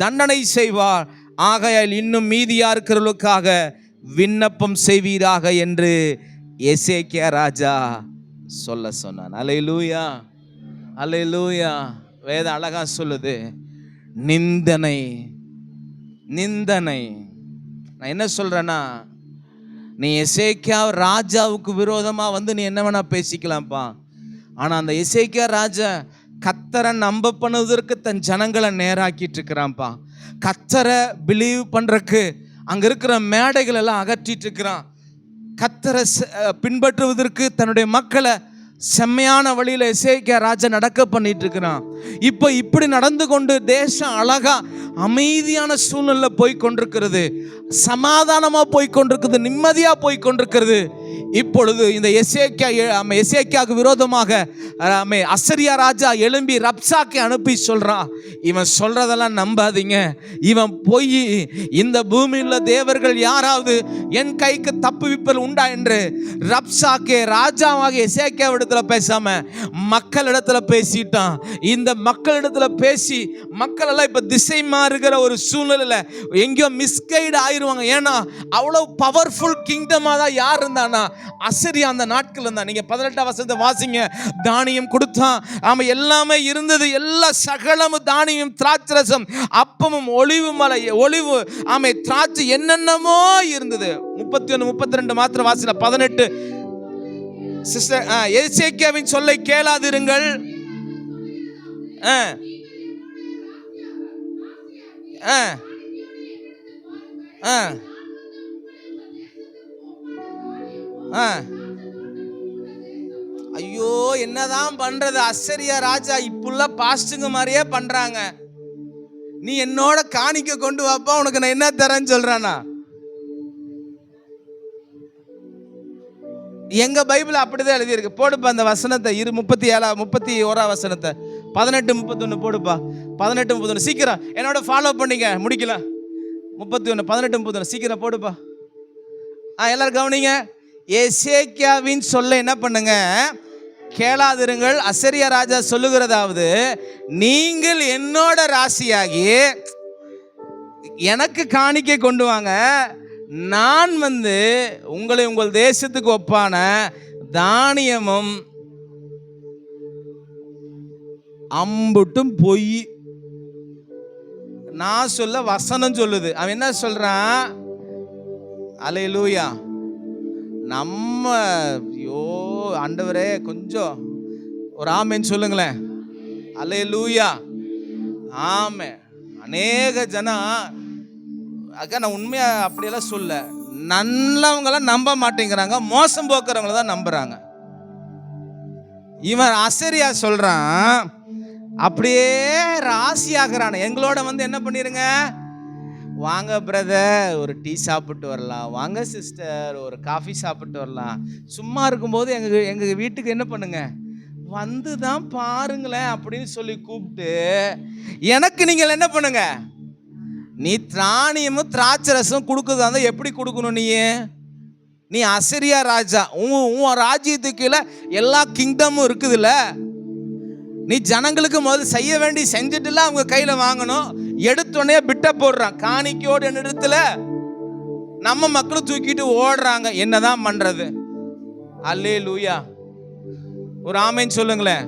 S1: தண்டனை செய்வார். ஆகையால் இன்னும் மீதியா இருக்கிறவர்களுக்காக விண்ணப்பம் செய்வீராக என்று எசேக்கியா ராஜா சொல்ல சொன்னான். அல்லேலூயா, அல்லேலூயா. வேதம் அழகா சொல்லுது, நிந்தனை, நிந்தனை. நான் என்ன சொல்றேன்னா, நீ எசேக்கியா ராஜாவுக்கு விரோதமா வந்து நீ என்ன வேணா பேசிக்கலாம்ப்பா. ஆனா அந்த எசேக்கியா ராஜா கர்த்தரை நம்ப பண்ணுவதற்கு தன் ஜனங்களை நேராக்கிட்டு இருக்கிறான்ப்பா. கர்த்தரை பிலீவ் பண்றதுக்கு அங்க இருக்கிற மேடைகள் எல்லாம் அகற்றிட்டு இருக்கிறான். கர்த்தரை பின்பற்றுவதற்கு தன்னுடைய மக்களை செம்மையான வழியில எசேக்கியா ராஜா நடக்க பண்ணிட்டு இருக்கிறான். இப்போ இப்படி நடந்து கொண்டு தேசம் அழகா அமைதியான சூழ்நிலை போய் கொண்டிருக்கிறது, சமாதானமா போய் கொண்டிருக்கிறது, நிம்மதியா போய் கொண்டிருக்கிறது. இப்பொழுது இந்த எசேக்கியாவுக்கு விரோதமாக அசரியா ராஜா எழும்பி ரப்சாக்கை அனுப்பி சொல்றான், இவன் சொல்றதெல்லாம் நம்பாதீங்க, இவன் போய் இந்த பூமியில் தேவர்கள் யாராவது என் கைக்கு தப்புவிப்பல் உண்டா என்று ரப்சாக்கே ராஜாவாக எசேக்கியா இடத்துல பேசாம மக்களிடத்துல பேசிட்டான். இந்த மக்களிடத்துல பேசி மக்கள் எல்லாம் இப்ப திசை மாறுகிற ஒரு சூழ்நிலையில எங்கேயோ மிஸ்கைடு ஆயிருவாங்க. ஏன்னா அவ்வளவு பவர்ஃபுல் கிங்டமா தான் யார் இருந்தானா, அசரியா அந்த நாட்கள் இருந்தான். நீங்க 18ஆம் வசனத்தை வாசிங்க. தானியம் கொடுத்தான், ஆமா எல்லாமே இருந்தது, எல்லா சகலமும் தானியம், திராட்சரசம், அப்பமும், ஒளிவு மலை, ஒளிவு, ஆமை திராட்சை, என்னென்னமோ இருந்தது. 31 32 மாத்திரம் வாசில. 18 சிஸ்டர், எசேக்கியாவின் சொல்லை கேளாதிருங்கள். ஆ ஆ ஆ ஐயோ, என்னதான் பண்றது? அசரியா ராஜா இப்புள்ள பாஸ்டுங்க மாதிரியே பண்றாங்க. நீ என்னோட காணிக்க கொண்டு வாப்பா, உனக்கு நான் என்ன தரேன்னு சொல்றானா? எங்க பைபிள் அப்படிதான் எழுதியிருக்கு. போடுப்பா அந்த வசனத்தை, 37 வசனத்தை, 18-31 போடுப்பா. 18-31 சீக்கிரம் என்னோட ஃபாலோ பண்ணிக்க, முடிக்கல. 31-18-31 சீக்கிரம் போடுப்பா. எல்லாரும் கவனிங்க. எசேக்கியாவின் சொல்ல என்ன பண்ணுங்க? கேளாதிருங்கள். அசரியா ராஜா சொல்லுகிறதாவது, நீங்கள் என்னோட ராசியாகி எனக்கு காணிக்கை கொண்டு வாங்க, நான் உங்களை உங்கள் தேசத்துக்கு ஒப்பான தானியமும் அம்புட்டும் பொய். நான் சொல்ல வசனம் சொல்லுது. அவன் என்ன சொல்றான்? அல்லேலூயா. நம்ம ஆண்டவரே கொஞ்சம் ஒரு ஆமென் சொல்லுங்களேன். அல்லேலூயா. ஆமே. அநேக ஜனம் அக்கா, நான் உண்மையா அப்படியெல்லாம் சொல்ல, நல்லவங்களாம் நம்ப மாட்டேங்கிறாங்க, மோசம் போக்குறவங்கள தான் நம்புறாங்க. இவன் அசரியா சொல்றான், அப்படியே ராசியாகிறான். எங்களோட என்ன பண்ணிருங்க, வாங்க பிரதர் ஒரு டீ சாப்பிட்டு வரலாம், வாங்க சிஸ்டர் ஒரு காஃபி சாப்பிட்டு வரலாம், சும்மா இருக்கும்போது எங்க வீட்டுக்கு என்ன பண்ணுங்க, வந்து தான் பாருங்களேன் அப்படின்னு சொல்லி கூப்பிட்டு, எனக்கு நீங்கள் என்ன பண்ணுங்க, நீ தானியமும் திராட்சரசம் கொடுக்குறதா எப்படி கொடுக்கணும்? நீ அசரியா ராஜா, உன் ராஜ்யத்துக்கு கீழே எல்லா கிங்டமும் இருக்குதுல்ல. நீ ஜனங்களுக்கு முதல்ல செய்ய வேண்டி செஞ்சுட்டுல அவங்க கையில வாங்கணும். எடுத்தோடனே பிட்ட போடுறான் காணிக்கையோடு இடத்துல. நம்ம மக்களும் தூக்கிட்டு ஓடுறாங்க. என்னதான் பண்றது? அல்லேலூயா. ஒரு ஆமென் சொல்லுங்களேன்.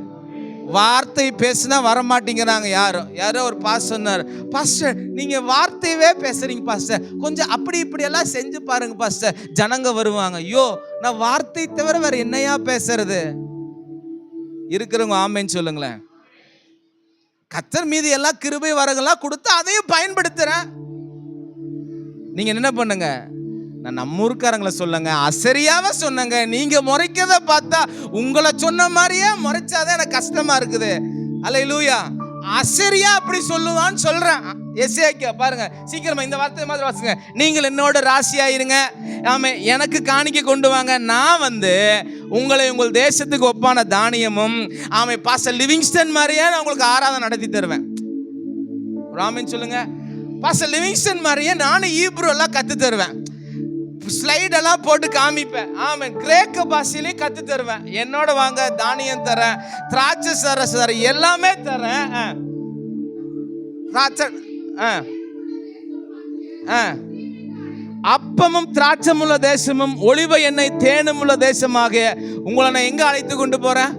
S1: வார்த்தை பேசினா வரமாட்டேங்கிறாங்க யாரோ ஒரு பாஸ்டர் சொன்னார், பாஸ்டர் நீங்க வார்த்தையவே பேசுறீங்க பாஸ்டர், கொஞ்சம் அப்படி இப்படி எல்லாம் செஞ்சு பாருங்க பாஸ்டர், ஜனங்க வருவாங்க. ஐயோ, நான் வார்த்தை தவிர வேற என்னையா பேசுறது? இருக்கிறவங்க ஆமென் சொல்லுங்களேன். கர்த்தர் மீது எல்லாம் கிருபை வரங்களாம் கொடுத்து அதையும் பயன்படுத்துறேன். நீங்க என்ன பண்ணுங்க, நான் நம்ம ஊருக்காரங்களை சொல்லுங்க, அசரியாவ சொன்னங்க. நீங்க முறைக்கத பார்த்தா உங்களை சொன்ன மாதிரியே முறைச்சாதான் எனக்கு கஷ்டமா இருக்குது. அல்லேலூயா. அசரியா அப்படி சொல்லுவான்னு சொல்றேன். எசேக்கியா பாருங்க, சீக்கிரமா இந்த வார்த்தை மாதிரி வாசிங்க. நீங்கள் என்னோட ராசியாயிருங்க, ஆமே, எனக்கு காணிக்கை கொண்டு வாங்க, நான் உங்களை உங்கள் தேசத்துக்கு ஒப்பான தானியமும், ஆமே, பாஸ்டர் லிவிங்ஸ்டன் மாதிரியே நான் உங்களுக்கு ஆராதனை நடத்தி தருவேன். ஆமென் சொல்லுங்க. பாஸ்டர் லிவிங்ஸ்டன் மாதிரியே நானும் ஈப்ரூ எல்லாம் கத்து தருவேன், ஸ்லைட் எல்லாம் போட்டு காமிப்பேன். ஆமென். கிரேக்க பாஷையிலையும் கத்து தருவேன். என்னோட வாங்க, தானியம் தரேன், திராட்சை தரேன், எல்லாமே தரேன். அப்பமும் திராட்சமுள்ள தேசமும் ஒலிவ எண்ணெய் தேனும் உள்ள தேசமாக உங்களை நான் எங்க அழைத்து கொண்டு போறேன்?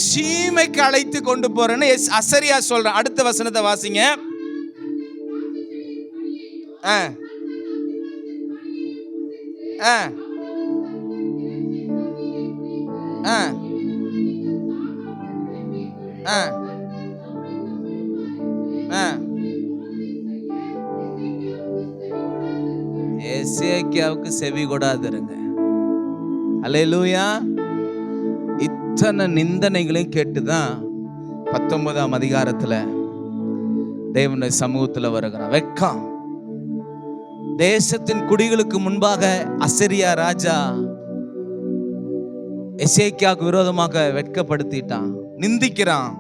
S1: சீமைக்கு அழைத்து கொண்டு போறேன்னு அசரியா சொல்றேன். அடுத்த வசனத்தை வாசிங்க. எசேக்கியாவுக்கு செவி கொடாதிருங்க. அல்லேலூயா. இத்தனை நிந்தனைகளையும் கேட்டுதான் 19ஆம் அதிகாரத்துல தேவனுடைய சமூகத்துல வருகிறான். வெட்கம். தேசத்தின் குடிகளுக்கு முன்பாக அசரியா ராஜா எசேக்கியாவுக்கு விரோதமாக வெட்கப்படுத்திட்டான், நிந்திக்கிறான்.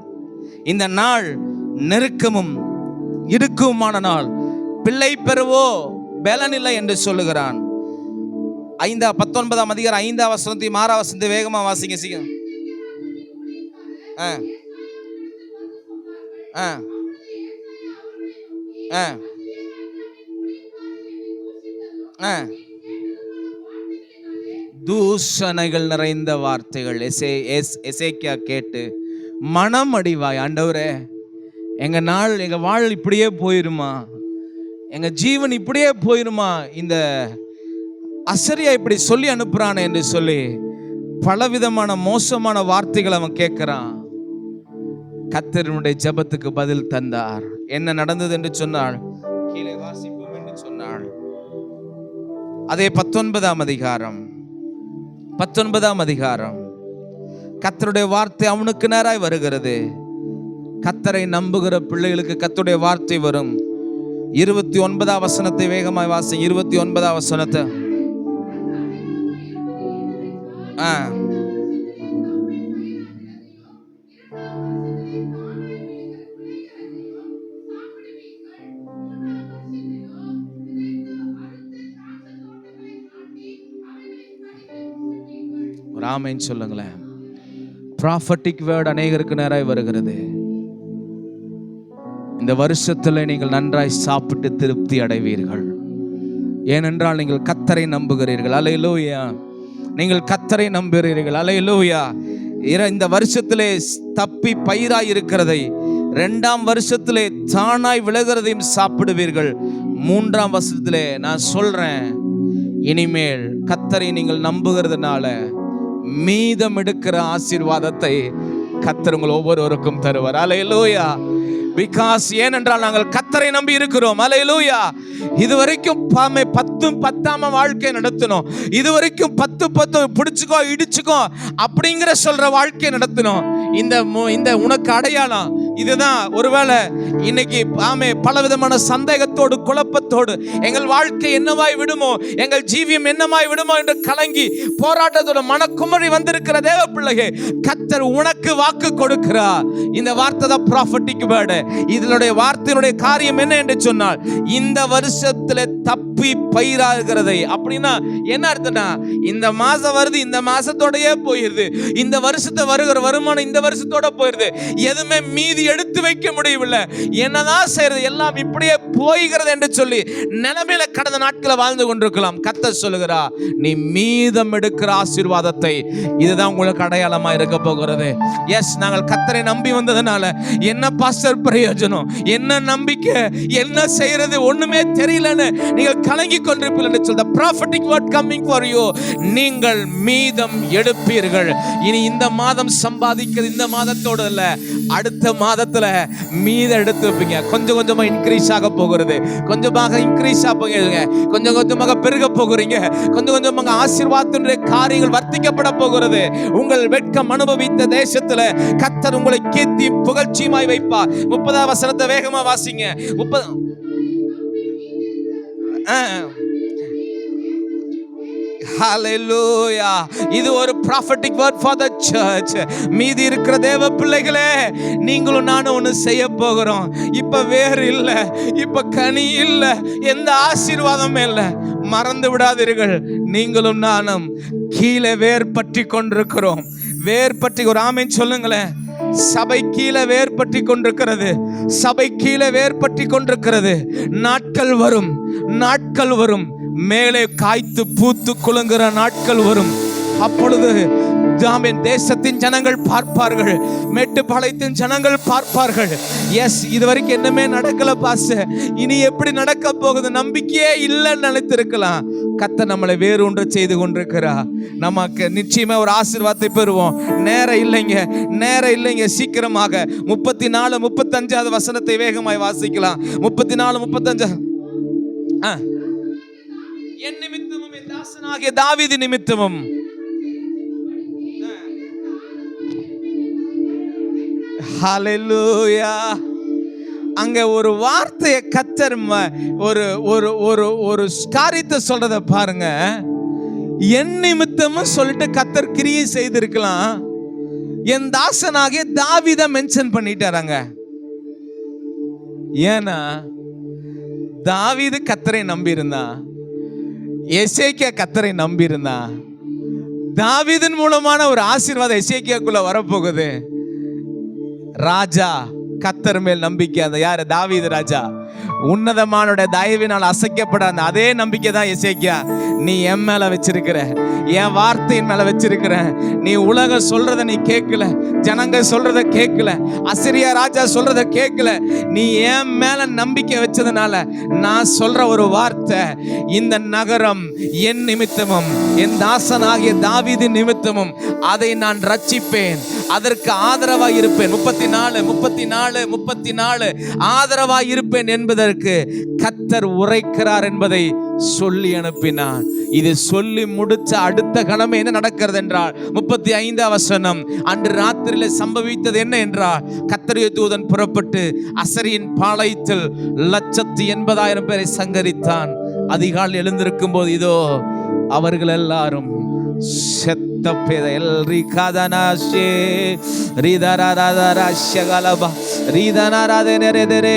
S1: இந்த நாள் நெருக்கமும் இடுக்குமான நாள், பிள்ளை பெறுவோ பலனில்லை என்று சொல்லுகிறான். 19ஆம் அதிகாரம் 5ஆம் வசனத்தையும் 6ஆம் வசனத்தை வேகமா வாசிங்க சீக்கிரம். தூஷணைகள் நிறைந்த வார்த்தைகள் எசேக்கியா கேட்டு மனம் அடிவாய். ஆண்டவரே, எங்க நாள், எங்க வாழ் இப்படியே போயிருமா, எங்க ஜீவன் இப்படியே போயிருமா, இந்த அசரியா இப்படி சொல்லி அனுப்புறானே என்று சொல்லி பலவிதமான மோசமான வார்த்தைகள் அவன் கேட்கிறான். கர்த்தருடைய ஜெபத்துக்கு பதில் தந்தார். என்ன நடந்தது என்று சொன்னால், கீழே வாசிப்போம் என்று சொன்னாள். அதே 19ஆம் அதிகாரம் கர்த்தருடைய வார்த்தை அவனுக்கு நேராய் வருகிறது. கர்த்தரை நம்புகிற பிள்ளைகளுக்கு கர்த்தருடைய வார்த்தை வரும். 29ஆம் வசனத்தை வேகமாய் வாசி. 29ஆம் வசனத்தை ஆமென் சொல்லுங்களேன். ப்ராஃபட்டிக் வேர்ட் அநேகருக்கு நேராய் வருகிறது. இந்த வருஷத்துல நீங்கள் நன்றாய் சாப்பிட்டு திருப்தி அடைவீர்கள். ஏனென்றால் நீங்கள் கர்த்தரை நம்புகிறீர்கள். அல்லேலூயா. நீங்கள் கர்த்தரை நம்புகிறீர்கள். அல்லேலூயா. இந்த வருஷத்திலே தப்பி பயிராய் இருக்கிறதை 2ஆம் வருஷத்திலே தானாய் விலகிறதையும் சாப்பிடுவீர்கள். 3ஆம் வருஷத்திலே நான் சொல்றேன், இனிமேல் கர்த்தரை நீங்கள் நம்புகிறதுனால மீதம் எடுக்கிற ஆசீர்வாதத்தை கர்த்தர் உங்கள் ஒவ்வொருவருக்கும் தருவார். அல்லேலூயா. பிகாஸ் ஏனென்றால் நாங்கள் கர்த்தரை நம்பி இருக்கிறோம். அல்லேலூயா. இதுவரைக்கும் 10 வாழ்க்கை நடத்தணும். இதுவரைக்கும் 10 பிடிச்சுக்கோ இடிச்சுக்கோ அப்படிங்கிற சொல்ற வாழ்க்கை நடத்தணும். இந்த உனக்கு அடையாளம் இதுதான். ஒருவேளை இன்னைக்கு பலவிதமான சந்தேகத்தோடு குழப்பத்தோடு எங்கள் வாழ்க்கை என்னவாய் விடுமோ, எங்கள் ஜீவியம் என்னமாய் விடுமோ என்று கலங்கி போராட்டத்தோட மனக்குமரி வந்திருக்கிற தேவ பிள்ளையே, கர்த்தர் உனக்கு வாக்கு கொடுக்கிறார். இந்த வார்த்தை தான் ப்ராஃபட்டிக் வேர்டு. இதனுடைய வார்த்தையினுடைய காரியம் என்ன என்று சொன்னால், இந்த வருஷத்துல தப்பி பயிராகிறதை. அப்படின்னா என்ன அர்த்தம்னா, இந்த மாசம் வருது, இந்த மாசத்தோடயே போயிருது. இந்த வருஷத்தை வருகிற வருமானம் இந்த வருஷத்தோட போயிருது. எதுவுமே மீதி எடுத்து வைக்க முடியவில்லை. என்னதான் செய்யறது, எல்லாம் இப்படியே போய்கிறது என்று சொல்லி நிலைமையில கடந்த நாட்களை வாழ்ந்து கொண்டிருக்கலாம். கர்த்தர் சொல்லுகிறா, நீ மீதம் எடுக்கிற ஆசீர்வாதத்தை, இதுதான் உங்களுக்கு அடையாளமா இருக்க போகிறது. எஸ், நாங்கள் கர்த்தரை நம்பி வந்ததுனால என்ன பாஸ்டர் பிரயோஜனம், என்ன நம்பிக்கை, என்ன செய்யறது ஒண்ணுமே தெரியலன்னு நீங்கள் கலங்கி கொண்டிருப்பீர்கள் என்று சொல்ற prophetic word coming for you. நீங்கள் மீதம் எடுப்பீர்கள். இனி இந்த மாதம் சம்பாதிக்கிறது இந்த மாதத்தோடு இல்ல, அடுத்த மாதத்துல மீதம் எடுத்து வைப்பீங்க. கொஞ்சம் கொஞ்சமா இன்க்ரீஸ் ஆக போகிறது. கொஞ்சமாக இன்க்ரீஸ் ஆக போகிறீங்க. கொஞ்சம் கொஞ்சமாக பெருக போகிறீங்க. கொஞ்சம் கொஞ்சமாக ஆசீர்வாதத்தினுடைய காரியங்கள் வர்த்திக்கப்பட போகிறது. உங்கள் வெட்கம் அனுபவித்த தேசத்துல கர்த்தர் உங்களை கீர்த்தி புகழ்ச்சியுமாய் வைப்பார். 30ஆம் வசனத்தை வேகமா வாசிங்க. 30 ஹalleluya. இது ஒரு prophetic word for the church. மீதி இருக்கிற தேவ பிள்ளைகளே, நீங்களும் நானும் ஒன்று செய்ய போகிறோம். இப்ப வேறு இல்ல, இப்ப கனி இல்ல, எந்த ஆசீர்வாதமே இல்ல. மறந்து விடாதீர்கள், நீங்களும் நானும் கீழே வேர் பற்றி கொண்டிருக்கிறோம். வேர் பற்றி ஒரு ஆமென் சொல்லுங்களேன். சபை கீழே வேர் பற்றி கொண்டிருக்கிறது. சபை கீழே வேர் பற்றி கொண்டிருக்கிறது. நாட்கள் வரும், நாட்கள் வரும், மேலே காய்த்து பூத்து குலுங்குற நாட்கள் வரும். அப்பொழுது தேசத்தின் ஜனங்கள் பார்ப்பார்கள், மேட்டுப்பாளையத்தின் ஜனங்கள் பார்ப்பார்கள். எஸ், இதுவரைக்கும் என்னமே நடக்கல பாஸ், இனி எப்படி நடக்க போகுது, நம்பிக்கையே இல்லைன்னு நினைத்திருக்கலாம். கர்த்தர் நம்மளை வேறு ஒன்று செய்து கொண்டிருக்கிறார். நமக்கு நிச்சயமா ஒரு ஆசீர்வாதத்தை பெறுவோம். நேரம் இல்லைங்க, நேரம் இல்லைங்க. சீக்கிரமாக 34, 35 வசனத்தை வேகமாய் வாசிக்கலாம். 34, 35. என் நிமித்தமும் என் தாசனாகிய தாவீது நிமித்தமும் ஹalleluya. அங்க ஒரு வார்த்தையை கர்த்தர் ஒரு ஒரு ஒரு ஒரு காரியத்தை சொல்றத பாருங்க. என் நிமித்தமும் சொல்லிட்டு கர்த்தர் கிரியை செய்திருக்கலாம். என் தாசனாகிய தாவீதை மென்ஷன் பண்ணிட்டாராங்க. ஏன்னா தாவீது கர்த்தரை நம்பி இருந்தான், எசேக்கியா கர்த்தரை நம்பி இருந்தான். தாவீதின் மூலமான ஒரு ஆசீர்வாதம் எசேக்கியாக்குள்ள வரப்போகுது. ராஜா கர்த்தர் மேல் நம்பிக்கை, அந்த யாரு, தாவீது ராஜா. உன்னதமான தயவினால் அசைக்கப்படாத அதே நம்பிக்கை தான் எசேக்கியா. நீ என் மேல வச்சிருக்கிற, என் வார்த்தையின் மேல வச்சிருக்கிற. நீ உலகம் சொல்றத நீ கேட்கல, ஜனங்க சொல்றத கேட்கல, அசிரியா ராஜா சொல்றத கேட்கல. நீ என் மேல நம்பிக்கை வச்சதுனால நான் சொல்ற ஒரு வார்த்தை, இந்த நகரம் என் நிமித்தமும் என் தாசனாகிய தாவீது நிமித்தமும் அதை நான் ரட்சிப்பேன், அதற்கு ஆதரவா இருப்பேன். 34 ஆதரவா இருப்பேன். கொடுப்பேன் என்பதற்கு கர்த்தர் உரைக்கிறார் என்பதை சொல்லி அனுப்பினார். இது சொல்லி முடிச்ச அடுத்த கணமே என்ன நடக்கிறது என்றால் 35 வசனம், அன்று ராத்திரியில சம்பவித்தது என்ன என்றால், கர்த்தருடைய தூதன் புறப்பட்டு அசரியின் பாளையத்தில் 180,000 பேரை சங்கரித்தான். அதிகாலை எழுந்திருக்கும் போது இதோ அவர்கள் எல்லாரும் செத்த பேத எல்ரி காதனாஷே ரிதராராராஷகலபா ரிதனாராதனரேதரே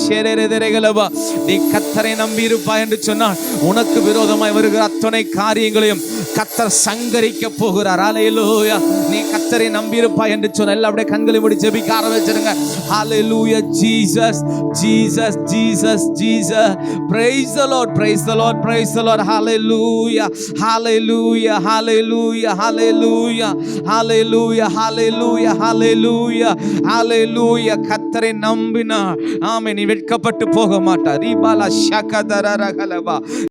S1: ஷெரேதரேகலபா. நீ கர்த்தரை நம்பி இருப்பாய் என்று சொன்னால் உனக்கு விரோதமாய் வருகிற அத்தனை காரியங்களையும் கர்த்தர் சங்கரிக்க போகிறார். ஹல்லேலூயா. நீ கர்த்தரை நம்பி இருப்பாய் என்று சொன்னால் எல்லாம் அப்படியே கண்களை மூடி ஜெபிக்க ஆரம்பிச்சிடுங்க. Hallelujah. Jesus Jesus Jesus Jesus. Praise the Lord, praise the Lord, praise the Lord. Hallelujah hallelujah hallelujah hallelujah hallelujah hallelujah hallelujah hallelujah. கர்த்தரை நம்பினா ஆமென், நீ வெட்கப்பட்டு போக மாட்டார். ரிபாலா ஷகதரரகலபா.